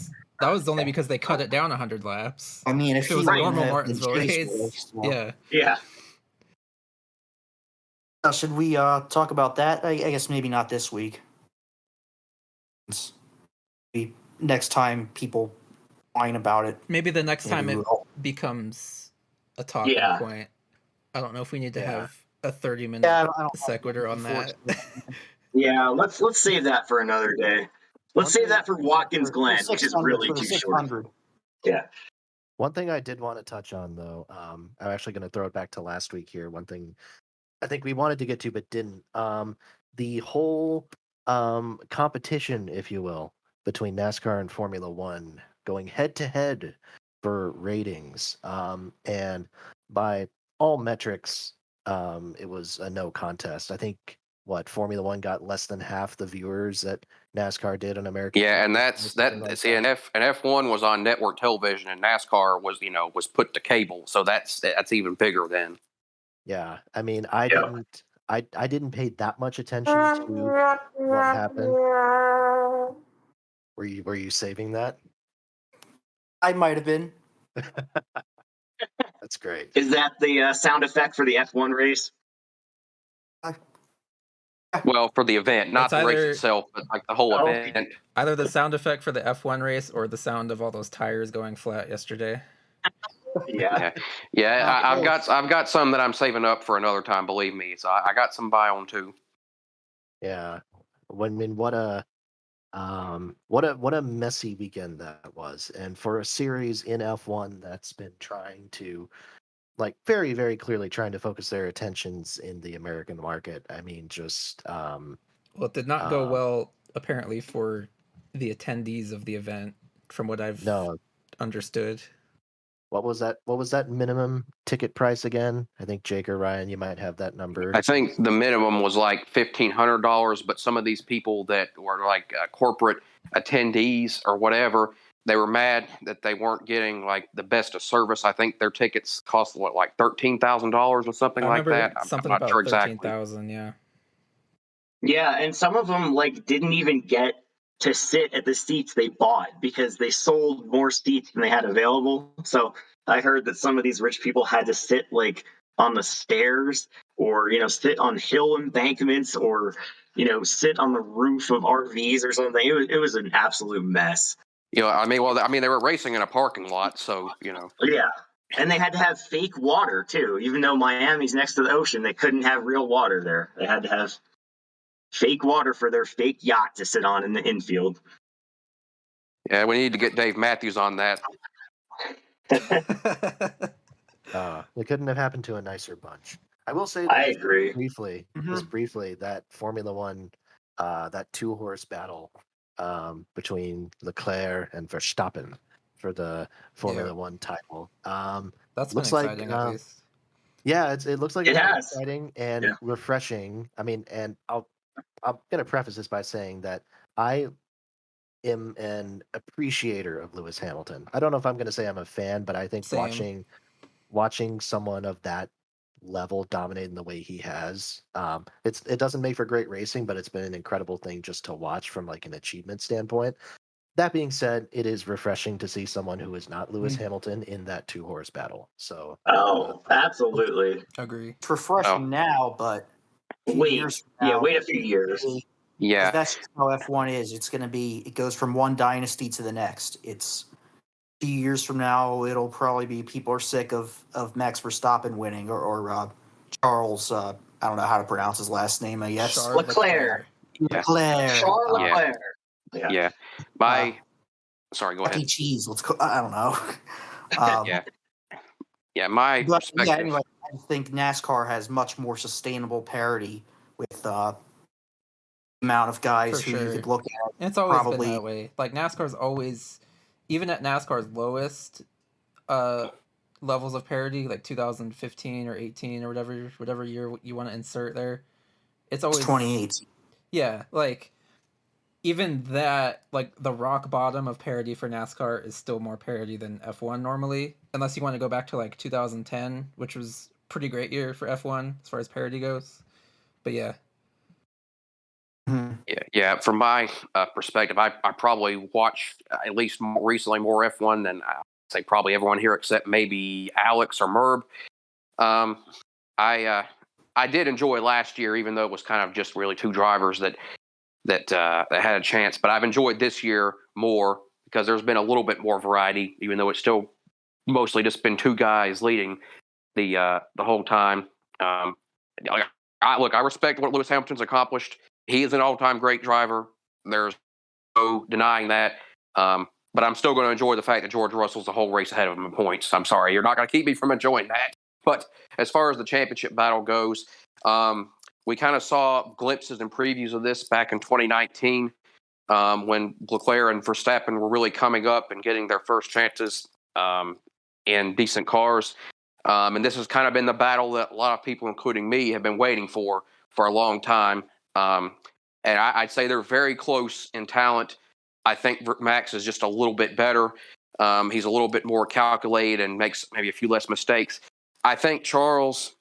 because they cut it down 100 laps. I mean, If it was a normal Martinsville race, yeah. Yeah. Should we talk about that? I guess maybe not this week. Next time people whine about it. Maybe the next time it becomes a talking point. I don't know if we need to have a 30-minute sequitur on that. Yeah, let's save that for another day. Let's save that for Watkins Glen, which is really too short. Yeah. One thing I did want to touch on, though, I'm actually going to throw it back to last week here. One thing I think we wanted to get to but didn't. The whole competition, if you will, between NASCAR and Formula One going head-to-head for ratings. And by all metrics, it was a no contest. I think, Formula One got less than half the viewers that NASCAR did on American. Yeah, and see, and F1 was on network television, and NASCAR was put to cable, so that's even bigger then. Yeah, I mean, I didn't pay that much attention to what happened. Were you saving that? I might have been. That's great. Is that the sound effect for the F1 race? Well, for the event, not the race itself, but like the whole event. Either the sound effect for the F1 race or the sound of all those tires going flat yesterday. Yeah. I've got some that I'm saving up for another time. Believe me, so I got some buy on too. Yeah, I mean, what a messy weekend that was, and for a series in F1 that's been trying to, very, very clearly trying to focus their attentions in the American market. I mean, just well, it did not go well apparently for the attendees of the event, from what I've understood. What was that minimum ticket price again? I think Jake or Ryan, you might have that number. I think the minimum was like $1,500, but some of these people that were corporate attendees or whatever, they were mad that they weren't getting the best of service. I think their tickets cost $13,000 or something like that. I'm not about sure exactly. 13,000, yeah. Yeah, and some of them didn't even get to sit at the seats they bought because they sold more seats than they had available. So I heard that some of these rich people had to sit on the stairs or sit on hill embankments or sit on the roof of RVs or something. It was an absolute mess. They were racing in a parking lot, so Yeah. And they had to have fake water too. Even though Miami's next to the ocean, they couldn't have real water there. They had to have fake water for their fake yacht to sit on in the infield. Yeah, we need to get Dave Matthews on that. It couldn't have happened to a nicer bunch. I will say that I agree. Briefly, that Formula One, that 2-horse battle between Leclerc and Verstappen for the Formula One title. That's been exciting, at least. Yeah, it looks like it's exciting and refreshing. I mean, and I'm going to preface this by saying that I am an appreciator of Lewis Hamilton. I don't know if I'm going to say I'm a fan, but I think watching someone of that level dominating the way he has, it doesn't make for great racing, but it's been an incredible thing just to watch from an achievement standpoint. That being said, it is refreshing to see someone who is not Lewis Hamilton in that 2-horse battle. So, absolutely agree. It's refreshing now, but wait a few years. Yeah, that's just how F1 is. It's going to be. It goes from one dynasty to the next. It's a few years from now. It'll probably be people are sick of Max Verstappen winning or Charles. I don't know how to pronounce his last name. I guess Leclerc. Leclerc. Charles Leclerc. Yeah. Sorry, go ahead. Cheese. I don't know. My perspective. Yeah, anyway, I think NASCAR has much more sustainable parity with the amount of guys who you could look at. And it's always been that way. NASCAR's always, even at NASCAR's lowest levels of parity, like 2015 or 18 or whatever year you want to insert there, it's always 2018. Yeah, like even that, like the rock bottom of parity for NASCAR is still more parity than F1 normally, unless you want to go back to like 2010, which was pretty great year for F1 as far as parity goes. But yeah. Yeah. From my perspective, I probably watched at least more recently more F1 than I'd say probably everyone here except maybe Alex or Merb. I did enjoy last year, even though it was kind of just really two drivers that had a chance. But I've enjoyed this year more because there's been a little bit more variety, even though it's still mostly just been two guys leading the whole time. I respect what Lewis Hamilton's accomplished. He is an all-time great driver. There's no denying that. But I'm still going to enjoy the fact that George Russell's a whole race ahead of him in points. I'm sorry, you're not going to keep me from enjoying that. But as far as the championship battle goes, we kind of saw glimpses and previews of this back in 2019 when Leclerc and Verstappen were really coming up and getting their first chances in decent cars. And this has kind of been the battle that a lot of people, including me, have been waiting for a long time. And I'd say they're very close in talent. I think Max is just a little bit better. He's a little bit more calculated and makes maybe a few less mistakes. I think Charles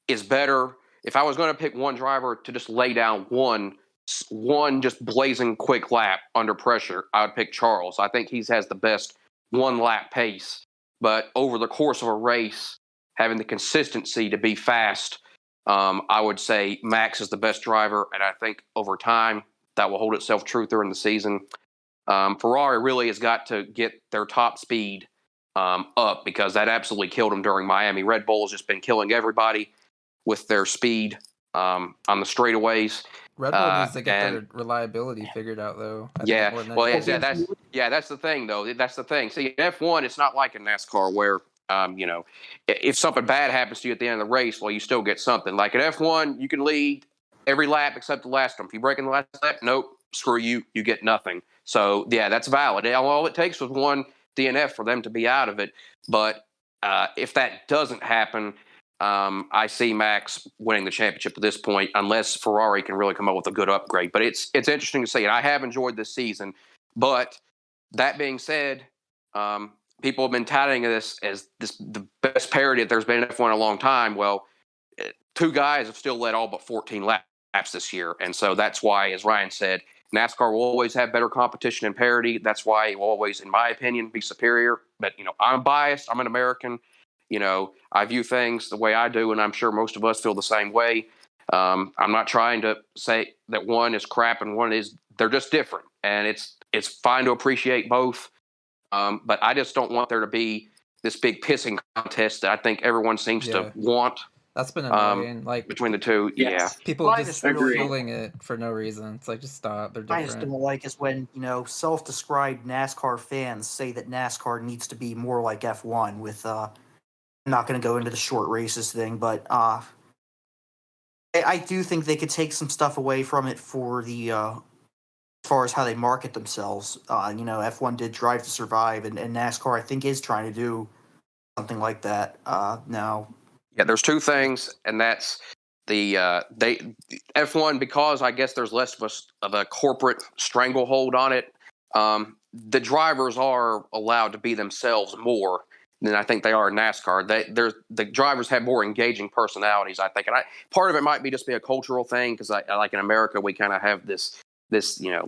is better. If I was going to pick one driver to just lay down one just blazing quick lap under pressure, I would pick Charles. I think he has the best one lap pace. But over the course of a race, having the consistency to be fast, I would say Max is the best driver. And I think over time, that will hold itself true during the season. Ferrari really has got to get their top speed up because that absolutely killed them during Miami. Red Bull has just been killing everybody with their speed on the straightaways. Red Bull needs to get their reliability figured out, though. That's the thing, though. That's the thing. See, in F1, it's not like in NASCAR where, if something bad happens to you at the end of the race, well, you still get something. Like in F1, you can lead every lap except the last one. If you break in the last lap, nope, screw you, you get nothing. So, yeah, that's valid. All it takes was one DNF for them to be out of it. But if that doesn't happen, I see Max winning the championship at this point, unless Ferrari can really come up with a good upgrade. But it's interesting to see, and I have enjoyed this season. But that being said, people have been touting this as the best parity that there's been in F1 in a long time. Well, two guys have still led all but 14 laps this year, and so that's why, as Ryan said, NASCAR will always have better competition and parity. That's why it will always, in my opinion, be superior. But I'm biased. I'm an American. I view things the way I do, and I'm sure most of us feel the same way. I'm not trying to say that one is crap and one is. They're just different, and it's fine to appreciate both. But I just don't want there to be this big pissing contest that I think everyone seems to want. That's been annoying. Between the two, people just fueling it for no reason. It's like, just stop. They're different. I just don't like is when self-described NASCAR fans say that NASCAR needs to be more like F1 with. I'm not going to go into the short races thing, but I do think they could take some stuff away from it for the as far as how they market themselves. F1 did Drive to Survive, and NASCAR I think is trying to do something like that now. Yeah, there's two things, and that's the F1, because I guess there's less of a corporate stranglehold on it. The drivers are allowed to be themselves more than I think they are in NASCAR. The drivers have more engaging personalities, I think, and part of it might be just be a cultural thing because like in America we kind of have this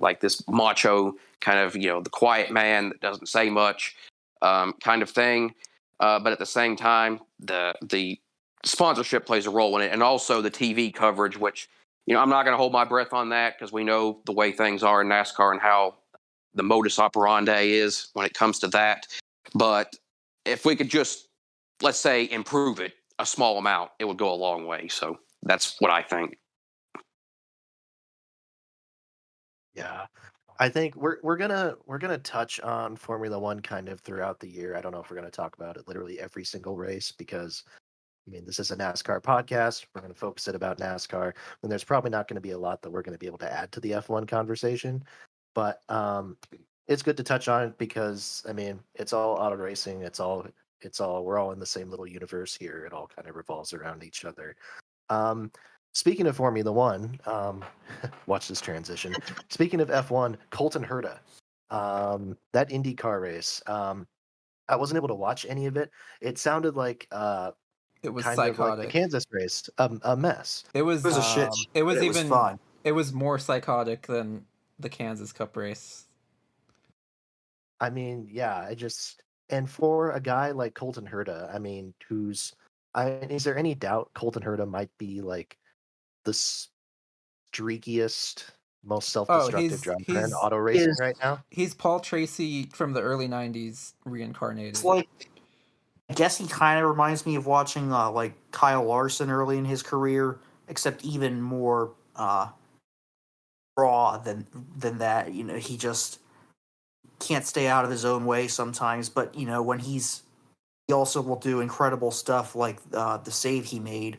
like this macho kind of the quiet man that doesn't say much kind of thing, but at the same time the sponsorship plays a role in it, and also the TV coverage, which I'm not going to hold my breath on that because we know the way things are in NASCAR and how the modus operandi is when it comes to that. But if we could just, let's say, improve it a small amount, it would go a long way. So that's what I think. Yeah, I think we're gonna touch on Formula One kind of throughout the year. I don't know if we're gonna talk about it literally every single race because this is a NASCAR podcast. We're going to focus it about NASCAR, and there's probably not going to be a lot that we're going to be able to add to the F1 conversation. But it's good to touch on it because I mean it's all auto racing. We're all in the same little universe here. It all kind of revolves around each other. Um, Speaking of Formula One, watch this transition. Speaking of F1, Colton Herta, that IndyCar race. I wasn't able to watch any of it. It sounded like It was kind of like the psychotic. Kansas race, a mess. It was It was a shit. it was but even fun. it was more psychotic than the Kansas Cup race. I mean, yeah, and for a guy like Colton Herta, I mean, is there any doubt Colton Herta might be like the streakiest, most Oh, self-destructive driver in auto He racing is. right now? he's Paul Tracy from the early '90s It's reincarnated. like, I guess he kind of reminds me of watching like Kyle Larson early in his career, except even more raw than that. You know, he just can't stay out of his own way sometimes. But you know, when he also will do incredible stuff like the save he made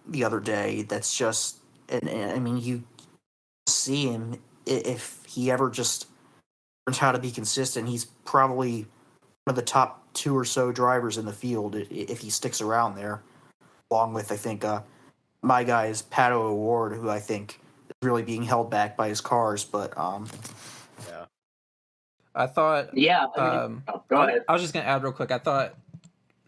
the other day. That's just, and I mean, you see him if he ever just learns how to be consistent. He's probably one of the top 2 or so drivers in the field if he sticks around there. Along with, I think, my guy is Pato O'Ward, who I think is really being held back by his cars. But Yeah. I thought. Yeah, I mean, go ahead. I was just gonna add real quick. I thought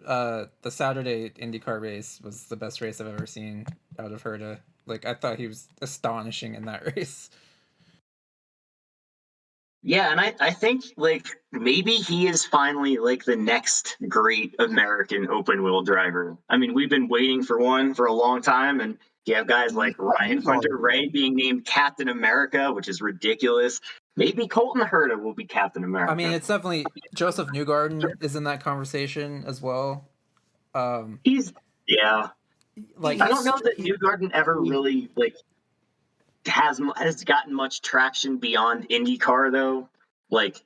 the Saturday IndyCar race was the best race I've ever seen out of Herta. Like, I thought he was astonishing in that race. Yeah, and I think like maybe he is finally like the next great American open wheel driver. I mean, we've been waiting for one for a long time, and you have guys like Ryan Hunter-Reay being named Captain America, which is ridiculous. Maybe Colton Herta will be Captain America. I mean, it's definitely Joseph Newgarden is in that conversation as well. Yeah. Like, I don't know that Newgarden ever really like has gotten much traction beyond IndyCar though. Like,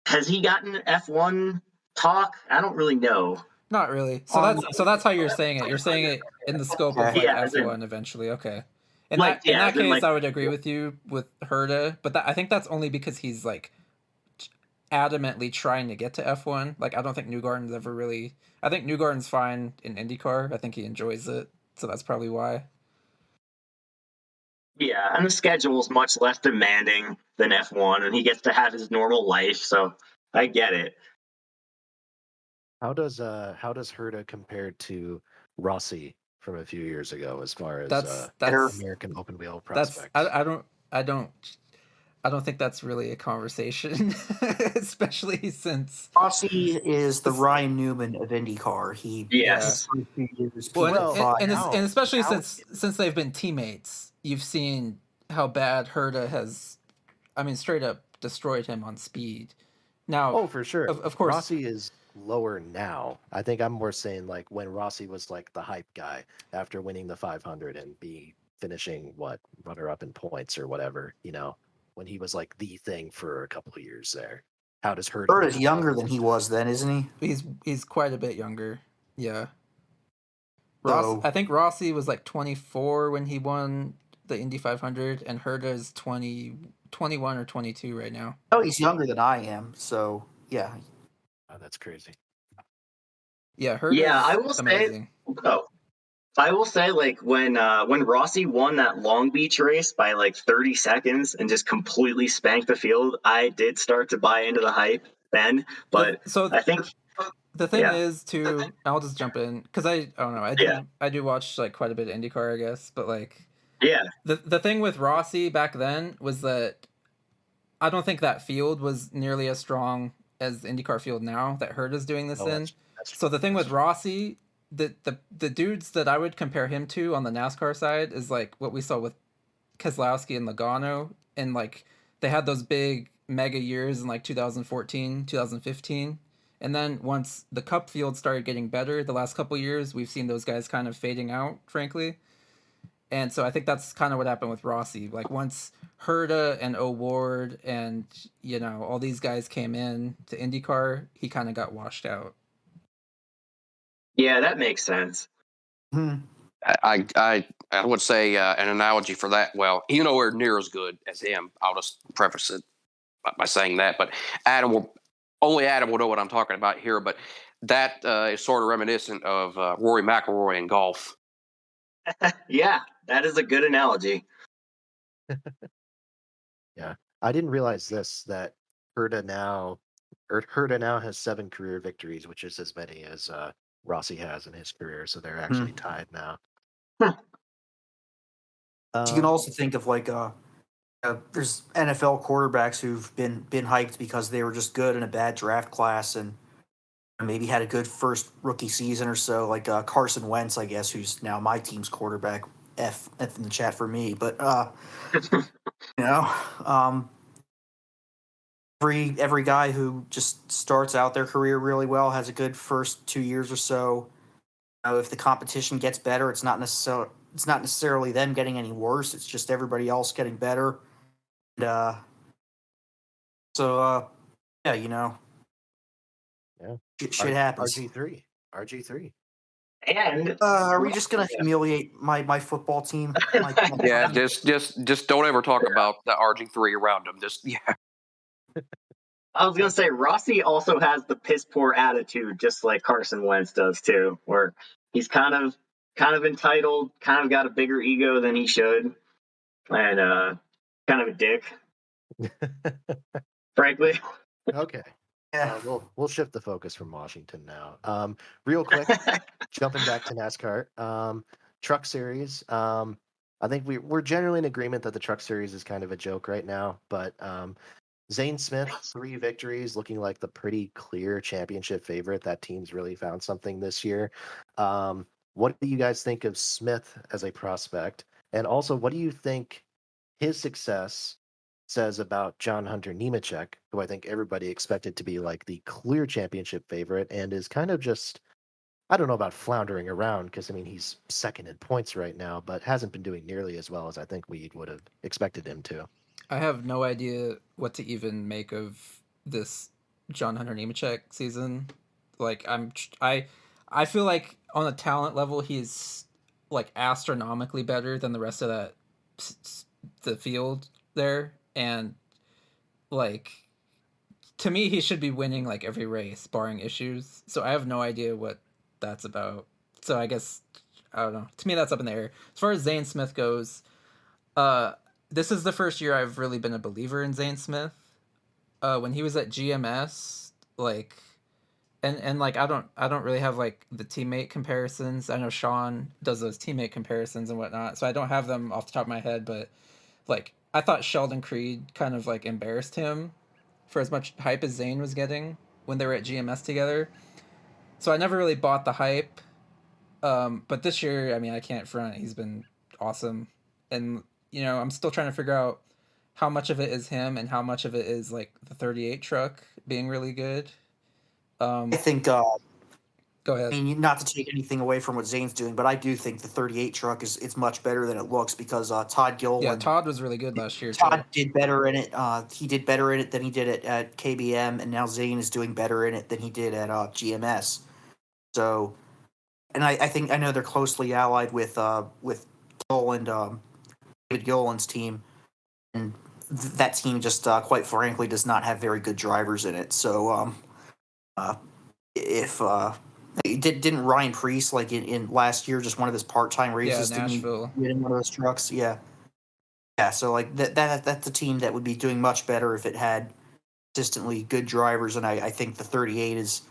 has he gotten F1 talk? I don't really know. not really. So that's how you're saying it. You're saying it in the scope of like Yeah, as in- F1 eventually. Okay. In Like, that in yeah, that as in, case, like- I would agree with you with Herta, but I think that's only because he's like adamantly trying to get to F1. Like, I don't think Newgarden's ever really. I think Newgarden's fine in IndyCar. I think he enjoys it, so that's probably why. Yeah, and the schedule is much less demanding than F1, and he gets to have his normal life, so I get it. How does Herta compare to Rossi from a few years ago as far as That's American open wheel that's prospects? I don't think that's really a conversation, especially since Rossi is the Ryan Newman of IndyCar. Yes. And especially since they've been teammates, you've seen how bad Herta has, I mean, straight up destroyed him on speed. Now, Oh, for sure. Of course, Rossi is lower now. I think I'm more saying like when Rossi was like the hype guy after winning the 500 and be finishing runner up in points or whatever, when he was like the thing for a couple of years there. How does Herta? Herta is younger than he was then, isn't he? He's quite a bit younger. Yeah. So, I think Rossi was like 24 when he won the Indy 500, and Herta is 21 or 22 right now. oh, he's younger than I am. So yeah. Oh, that's crazy. Yeah, Herta. Yeah, I will amazing. say. Oh, I will say, like when Rossi won that Long Beach race by like 30 seconds and just completely spanked the field, I did start to buy into the hype then. But I think the thing is too. I'll just jump in because I don't know. I do watch like quite a bit of IndyCar, I guess. But like, the thing with Rossi back then was that I don't think that field was nearly as strong as the IndyCar field now that Herta's doing this in. So the thing with Rossi, the dudes that I would compare him to on the NASCAR side is like what we saw with Keselowski and Logano, and like they had those big mega years in like 2014, 2015. And then once the Cup field started getting better the last couple years, we've seen those guys kind of fading out, frankly. And so I think that's kind of what happened with Rossi. Like once Herta and O'Ward and all these guys came in to IndyCar, he kind of got washed out. Yeah, that makes sense. I would say an analogy for that. Well, nowhere near as good as him. I'll just preface it. by saying that, but only Adam will know what I'm talking about here. But that is sort of reminiscent of Rory McIlroy in golf. Yeah, that is a good analogy. Yeah, I didn't realize that Herta now has 7 career victories, which is as many as Rossi has in his career. So they're actually tied now. You can also think of like there's NFL quarterbacks who've been hyped because they were just good in a bad draft class and maybe had a good first rookie season or so, like Carson Wentz, I guess, who's now my team's quarterback. F in the chat for me, but you know, every guy who just starts out their career really well has a good first 2 years or so. If the competition gets better, it's not necessarily them getting any worse. It's just everybody else getting better. And yeah, Yeah, shit happens. RG3. And Are we just gonna humiliate my football team? Yeah, just don't ever talk about the RG3 around him. Just I was gonna say Rossi also has the piss poor attitude, just like Carson Wentz does too, where he's kind of entitled, kind of got a bigger ego than he should, and kind of a dick, frankly. Okay. Yeah. We'll shift the focus from Washington now. Real quick, jumping back to NASCAR, Truck Series. I think we're generally in agreement that the Truck Series is kind of a joke right now, but Zane Smith, 3 victories, looking like the pretty clear championship favorite. That team's really found something this year. What do you guys think of Smith as a prospect? And also, what do you think his success says about John Hunter Nemechek, who I think everybody expected to be like the clear championship favorite and is kind of just, I don't know about floundering around because, I mean, he's second in points right now, but hasn't been doing nearly as well as I think we would have expected him to. I have no idea what to even make of this John Hunter Nemechek season. Like I feel like on a talent level he's like astronomically better than the rest of the field there, and like to me he should be winning like every race barring issues. So I have no idea what that's about. So I guess I don't know. To me that's up in the air. As far as Zane Smith goes, uh this is the first year I've really been a believer in Zane Smith. When he was at GMS, like, and like I don't really have like the teammate comparisons. I know Sean does those teammate comparisons and whatnot, so I don't have them off the top of my head. But like, I thought Sheldon Creed kind of like embarrassed him for as much hype as Zane was getting when they were at GMS together. So I never really bought the hype. But this year, I mean, I can't front. He's been awesome, and I'm still trying to figure out how much of it is him and how much of it is like the 38 truck being really good. I think. Go I ahead. mean, not to take anything away from what Zane's doing, but I do think the 38 truck is much better than it looks because Todd Gilliland. Yeah, Todd was really good last year. Todd did better in it. He did better in it than he did at KBM, and now Zane is doing better in it than he did at GMS. So, and I know they're closely allied with Gilliland, David Gilliland's team, and that team just quite frankly does not have very good drivers in it. So, if didn't Ryan Preece like in last year just one of his part-time races? Yeah, Nashville. Didn't he get in one of those trucks? Yeah. Yeah, so like that's a team that would be doing much better if it had consistently good drivers, and I think the 38 is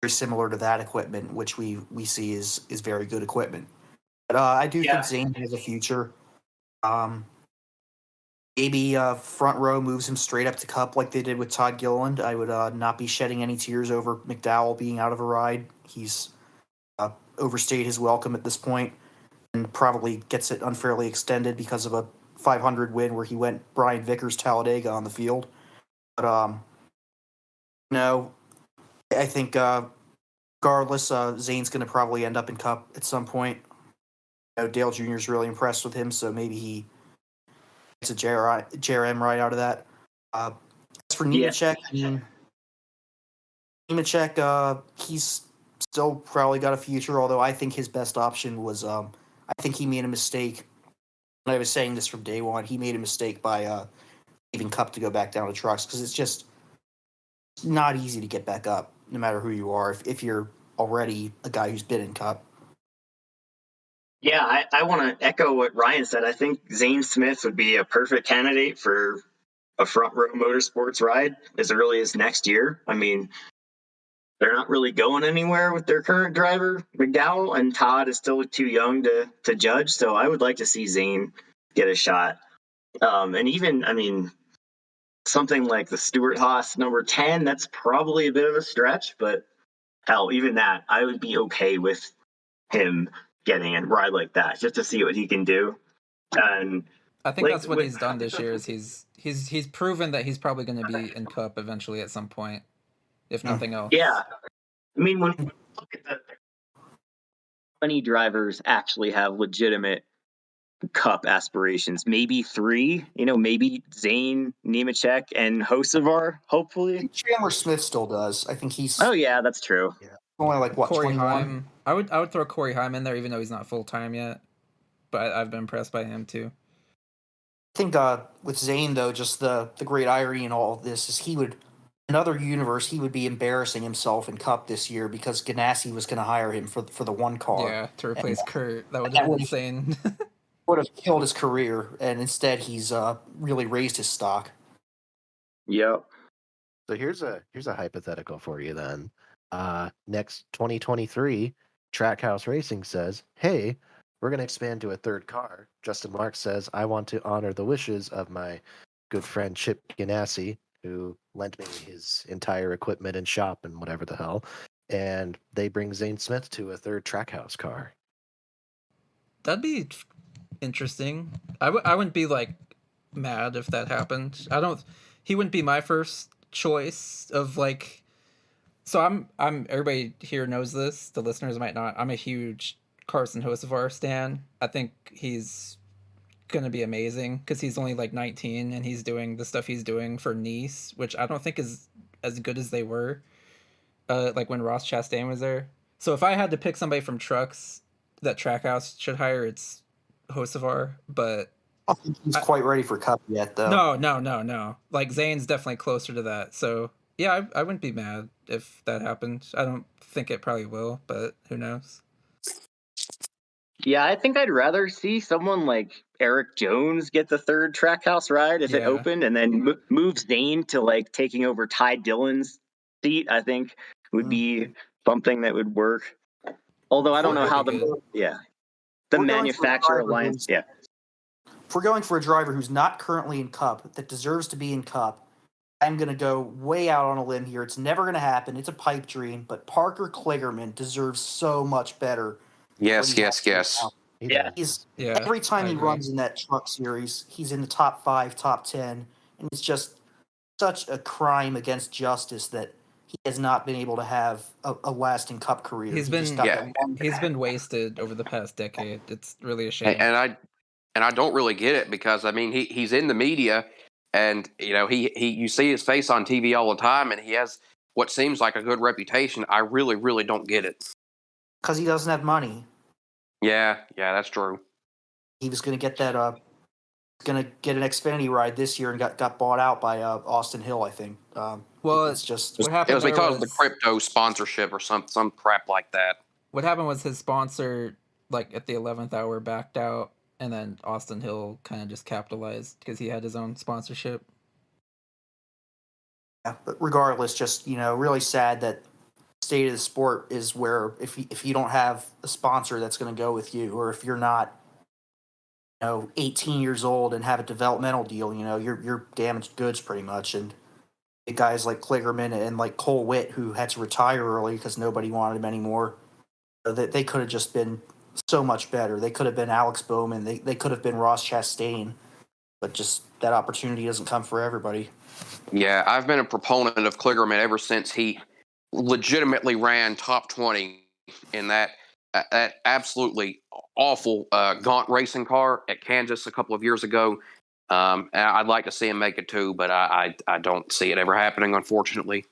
very similar to that equipment, which we see is very good equipment. But I do think Zane has a future. Maybe front row moves him straight up to Cup like they did with Todd Gilliland. I would not be shedding any tears over McDowell being out of a ride. He's overstayed his welcome at this point and probably gets it unfairly extended because of a 500 win where he went Brian Vickers Talladega on the field. But no, I think regardless, Zane's going to probably end up in Cup at some point. Dale Jr. is really impressed with him, so maybe he gets a JRM right out of that. As for Nemechek, I mean, Nemechek, he's still probably got a future, although I think his best option was I think he made a mistake. And I was saying this from day one. He made a mistake by even Cup to go back down to trucks because it's just not easy to get back up, no matter who you are. If you're already a guy who's been in Cup. Yeah, I want to echo what Ryan said. I think Zane Smith would be a perfect candidate for a front row motorsports ride as early as next year. I mean, they're not really going anywhere with their current driver, McDowell, and Todd is still too young to judge. So I would like to see Zane get a shot. And even, I mean, something like the Stewart Haas number 10, that's probably a bit of a stretch, but hell, even that, I would be okay with him getting a ride like that just to see what he can do. And I think like, that's what he's done this year. Is he's proven that he's probably going to be in Cup eventually at some point, if nothing else. yeah, I mean, when we look at that, many drivers actually have legitimate Cup aspirations. Maybe 3, maybe Zane, Nemechek, and Hocevar, hopefully. Chandler Smith still does. I think he's Oh yeah, that's true. only like what, Corey 21? Haim. I would throw Corey Haim in there, even though he's not full time yet. But I've been impressed by him too. I think with Zane though, just the great irony in all of this is he would, in another universe, he would be embarrassing himself in Cup this year because Ganassi was going to hire him for the one car. Yeah, to replace Kurt. That would have been insane. Would have killed his career, and instead he's really raised his stock. Yep. So here's a hypothetical for you then. Next 2023, Trackhouse Racing says, "Hey, we're going to expand to a third car." Justin Marks says, "I want to honor the wishes of my good friend Chip Ganassi, who lent me his entire equipment and shop and whatever the hell." And they bring Zane Smith to a third Trackhouse car. That'd be interesting. I wouldn't be like mad if that happened. He wouldn't be my first choice of like. So I'm everybody here knows this. The listeners might not. I'm a huge Carson Hocevar stan. I think he's gonna be amazing because he's only like 19 and he's doing the stuff he's doing for Nice, which I don't think is as good as they were. Like when Ross Chastain was there. So if I had to pick somebody from trucks that Trackhouse should hire, it's Hocevar. But I don't think he's quite ready for Cup yet, though. No. Like Zane's definitely closer to that. So yeah, I wouldn't be mad if that happened. I don't think it probably will, but who knows? Yeah, I think I'd rather see someone like Eric Jones get the third Trackhouse ride if it opened, and then move Zane to like taking over Ty Dillon's seat. I think would be something that would work. Although I don't know how the manufacturer alliance. Yeah, if we're going for a driver who's not currently in Cup that deserves to be in Cup, I'm going to go way out on a limb here. It's never going to happen. It's a pipe dream, but Parker Kligerman deserves so much better. Yes. Yeah. Every time he runs in that truck series, he's in the top 5, top 10, and it's just such a crime against justice that he has not been able to have a lasting Cup career. He's been wasted over the past decade. It's really a shame. And I don't really get it because I mean he's in the media and you see his face on TV all the time and he has what seems like a good reputation. I really don't get it. Because he doesn't have money. Yeah, that's true. He was going to get that going to get an Xfinity ride this year and got bought out by Austin Hill, I think. Well, it's just what happened. It was because of the crypto sponsorship or some crap like that. What happened was his sponsor, like at the 11th hour, backed out, and then Austin Hill kind of just capitalized because he had his own sponsorship. Yeah, but regardless, just really sad that state of the sport is where if you don't have a sponsor that's going to go with you, or if you're not 18 years old and have a developmental deal, you're damaged goods pretty much. And guys like Kligerman and like Cole Witt, who had to retire early because nobody wanted him anymore, they could have just been so much better. They could have been Alex Bowman. They could have been Ross Chastain, but just that opportunity doesn't come for everybody. Yeah, I've been a proponent of Kligerman ever since he legitimately ran top 20 in that absolutely awful Gaunt racing car at Kansas a couple of years ago. And I'd like to see him make it too, but I don't see it ever happening, unfortunately.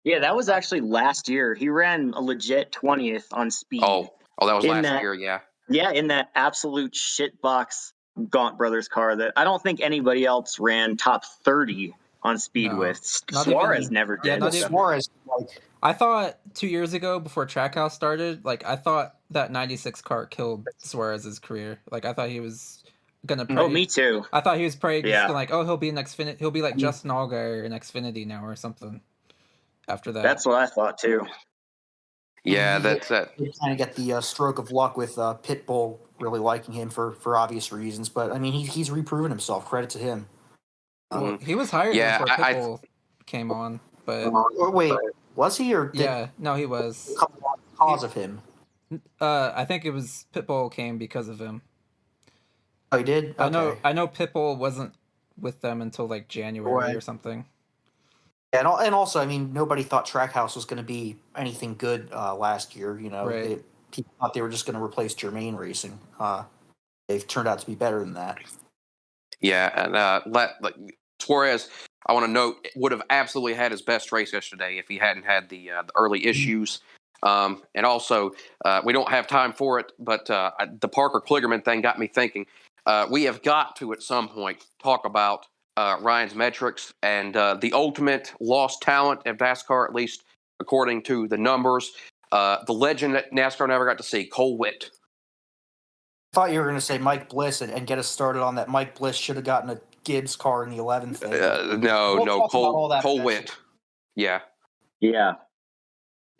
Yeah, that was actually last year. He ran a legit 20th on speed. Oh, that was last year, yeah. Yeah, in that absolute shitbox Gaunt Brothers car that I don't think anybody else ran top 30 on speed No, with. not Suarez even- never yeah, did. not even- Suarez, like, I thought 2 years ago before Trackhouse started, like I thought that 96 car killed Suarez's career. Like I thought he was gonna pray. Oh, me too. I thought he was probably just Yeah. gonna like, oh, he'll be in Xfinity. He'll be like Justin Allgaier in Xfinity now or something. After that, That's what I thought too. Yeah, that's it. you kind of get the stroke of luck with Pitbull really liking him for obvious reasons. But I mean, he's reproven himself. Credit to him. well, he was hired Yeah, before I- Pitbull came on, but Wait, was he or did yeah, no, he was. it come because of him? I think it was Pitbull came because of him. Oh, he did. Okay. I know Pitbull wasn't with them until like January Right. or something. And also, I mean, nobody thought Trackhouse was going to be anything good last year. You know, Right. people thought they were just going to replace Germain Racing. They've turned out to be better than that. Yeah, and Suarez, I want to note, would have absolutely had his best race yesterday if he hadn't had the early issues. And also, we don't have time for it, but the Parker Kligerman thing got me thinking. We have got to, at some point, talk about Ryan's metrics and the ultimate lost talent at NASCAR, at least according to the numbers. The legend that NASCAR never got to see, Cole Witt. I thought you were going to say Mike Bliss and get us started on that. Mike Bliss should have gotten a Gibbs car in the 11th thing. No, We'll talk about all that Cole eventually. Witt. Yeah. Yeah.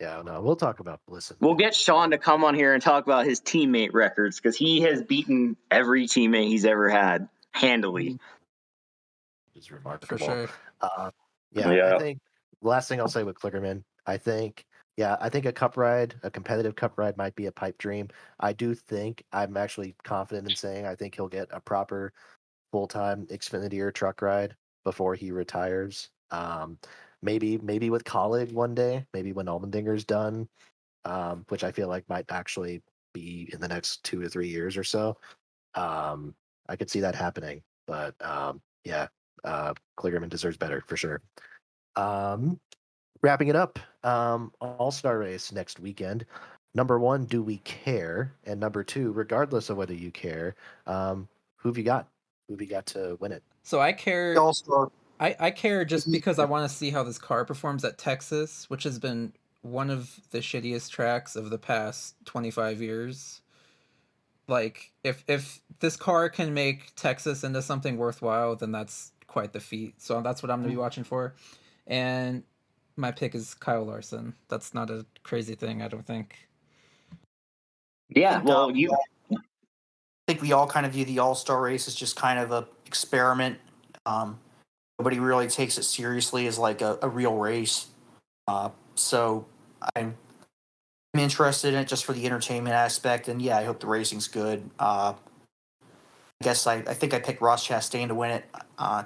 Yeah, no, we'll talk about Bliss. We'll get Sean to come on here and talk about his teammate records because he has beaten every teammate he's ever had handily. Which is remarkable. For sure. I think the last thing I'll say with Kligerman, I think a cup ride, a competitive cup ride might be a pipe dream. I do think I'm actually confident in saying I think he'll get a proper full-time Xfinity or truck ride before he retires. Maybe with Colleague one day, maybe when Allmendinger's done, which I feel like might actually be in the next 2 to 3 years or so. I could see that happening, but Kligerman deserves better for sure. Wrapping it up, All-Star race next weekend. Number one, do we care? And number two, regardless of whether you care, who have you got? Who have you got to win it? So I care. All-Star. I care just because I want to see how this car performs at Texas, which has been one of the shittiest tracks of the past 25 years. Like, if this car can make Texas into something worthwhile, then that's quite the feat. So that's what I'm going to be watching for. And my pick is Kyle Larson. That's not a crazy thing, I don't think. Yeah, I think we all kind of view the All-Star race as just kind of a experiment. Nobody really takes it seriously as like a real race. So I'm interested in it just for the entertainment aspect, and yeah, I hope the racing's good. I guess I think I picked Ross Chastain to win it.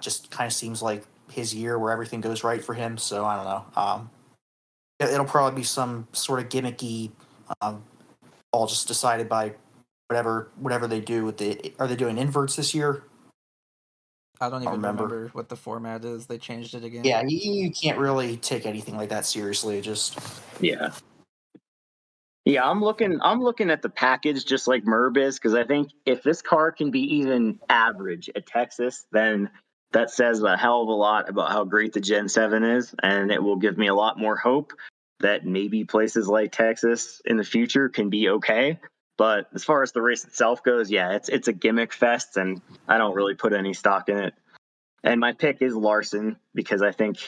Just kind of seems like his year where everything goes right for him. So I don't know. It'll probably be some sort of gimmicky, all just decided by whatever they do with the. Are they doing inverts this year? I don't even remember. remember what the format is. They changed it again. Yeah, you can't really take anything like that seriously. Yeah, I'm looking at the package just like Merb is, because I think if this car can be even average at Texas, then that says a hell of a lot about how great the Gen 7 is, and it will give me a lot more hope that maybe places like Texas in the future can be okay. But as far as the race itself goes, yeah, it's a gimmick fest, and I don't really put any stock in it. And my pick is Larson because I think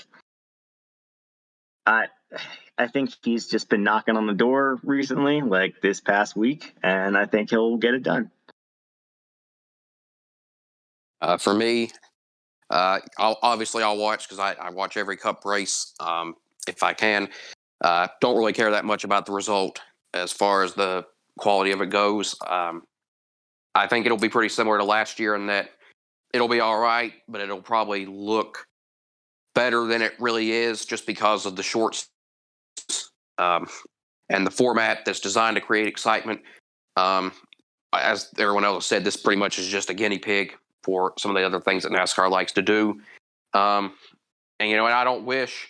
he's just been knocking on the door recently, like this past week, and I think he'll get it done. For me, I'll watch because I watch every Cup race if I can. Don't really care that much about the result as far as the quality of it goes. I think it'll be pretty similar to last year in that it'll be all right, but it'll probably look better than it really is just because of the shorts and the format that's designed to create excitement. As everyone else said, this pretty much is just a guinea pig for some of the other things that NASCAR likes to do. And I don't wish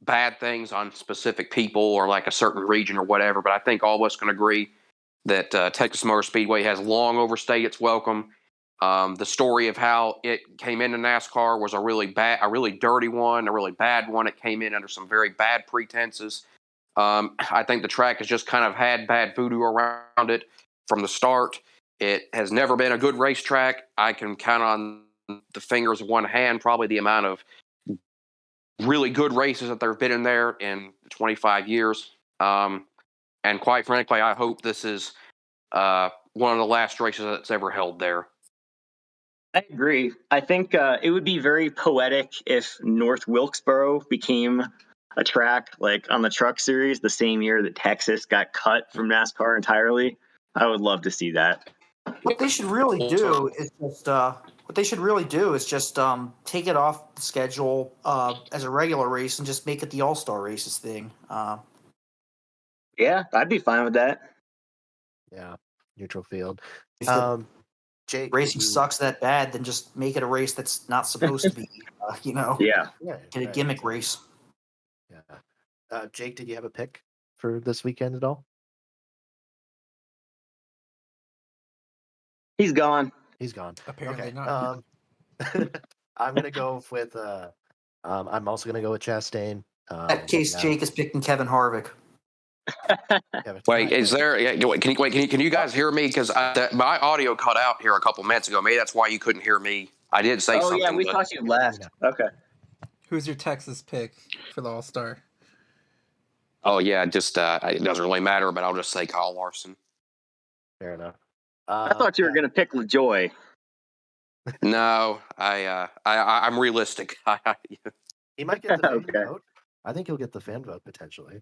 bad things on specific people or like a certain region or whatever, but I think all of us can agree that Texas Motor Speedway has long overstayed its welcome. The story of how it came into NASCAR was a really dirty one, a really bad one. It came in under some very bad pretenses. I think the track has just kind of had bad voodoo around it from the start. It has never been a good racetrack. I can count on the fingers of one hand probably the amount of really good races that there have been in there in 25 years. And quite frankly, I hope this is one of the last races that's ever held there. I agree. I think it would be very poetic if North Wilkesboro became a track like on the Truck Series the same year that Texas got cut from NASCAR entirely. I would love to see that. What they should really do is just take it off the schedule as a regular race and just make it the All-Star races thing. Yeah, I'd be fine with that. Yeah, neutral field. If the Jake, racing sucks that bad, then just make it a race that's not supposed to be. Yeah. Get a gimmick race. Yeah. Jake, did you have a pick for this weekend at all? He's gone. He's gone. Apparently Okay. not. I'm gonna go with. I'm also gonna go with Chastain. In that case, Jake is picking Kevin Harvick. Wait, is there? Can you guys hear me? Because my audio cut out here a couple minutes ago. Maybe that's why you couldn't hear me. I did say something. Oh yeah, we thought you left. Okay. Who's your Texas pick for the All-Star? Oh yeah, just it doesn't really matter, but I'll just say Kyle Larson. Fair enough. I thought you were going to pick LaJoy. No, I'm realistic. He might get the fan Okay. vote. I think he'll get the fan vote potentially.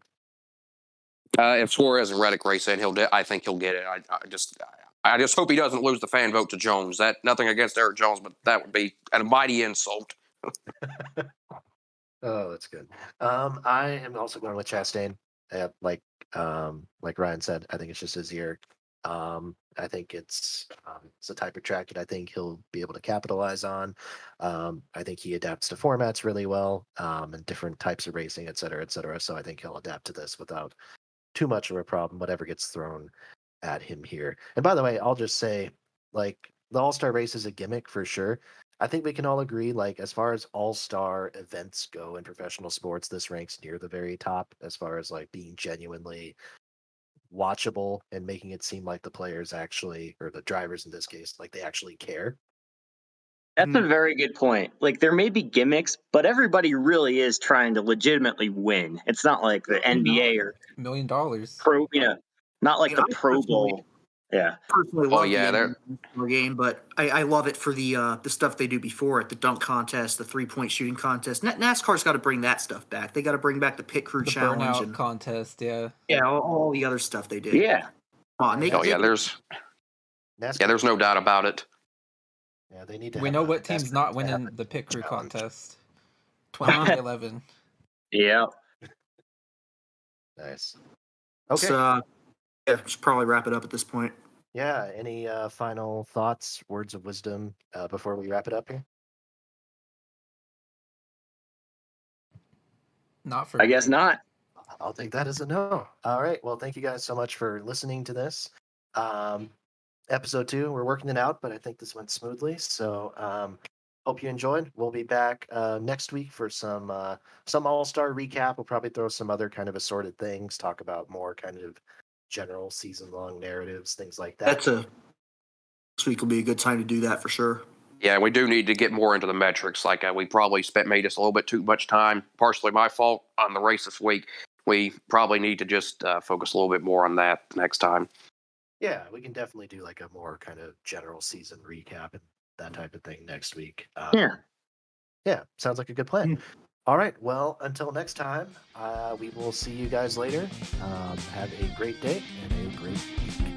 If Suarez and Reddick race in, I think he'll get it. I just hope he doesn't lose the fan vote to Jones. That nothing against Eric Jones, but that would be a mighty insult. Oh, that's good. I am also going with Chastain. Like Ryan said, I think it's just his year. I think it's a type of track that I think he'll be able to capitalize on. I think he adapts to formats really well, and different types of racing, et cetera, et cetera. So I think he'll adapt to this without too much of a problem, whatever gets thrown at him here. And by the way, I'll just say, like, the All-Star race is a gimmick for sure. I think we can all agree, like, as far as all-star events go in professional sports, this ranks near the very top as far as like being genuinely watchable and making it seem like the players actually, or the drivers in this case, like they actually care. That's a very good point. Like there may be gimmicks, but everybody really is trying to legitimately win. It's not like the NBA or $1 million. Pro, not like the Pro Bowl. Yeah. Personally, Oh, love yeah, the NASCAR game, but I love it for the stuff they do before it, the dunk contest, the 3-point shooting contest. NASCAR's got to bring that stuff back. They got to bring back the pit crew The challenge burnout and contest, yeah. all the other stuff they did. Yeah. There's NASCAR, there's no doubt about it. Yeah, they need to. We have know a what team's NASCAR not to winning have the pit crew challenge. contest. 2011. Yeah. Nice. Okay. So, should probably wrap it up at this point. Yeah. Any final thoughts, words of wisdom before we wrap it up here? Not for I me. guess not. I'll take that as a no. All right. Well, thank you guys so much for listening to this. Episode 2, we're working it out, but I think this went smoothly. So hope you enjoyed. We'll be back next week for some All-Star recap. We'll probably throw some other kind of assorted things, talk about more kind of general season-long narratives, things like that. This week will be a good time to do that for sure. Yeah, we do need to get more into the metrics. Like we probably made us a little bit too much time, partially my fault, on the race this week. We probably need to just focus a little bit more on that next time. Yeah, we can definitely do like a more kind of general season recap and that type of thing next week. Yeah, sounds like a good plan. All right, well, until next time, we will see you guys later. Have a great day and a great week.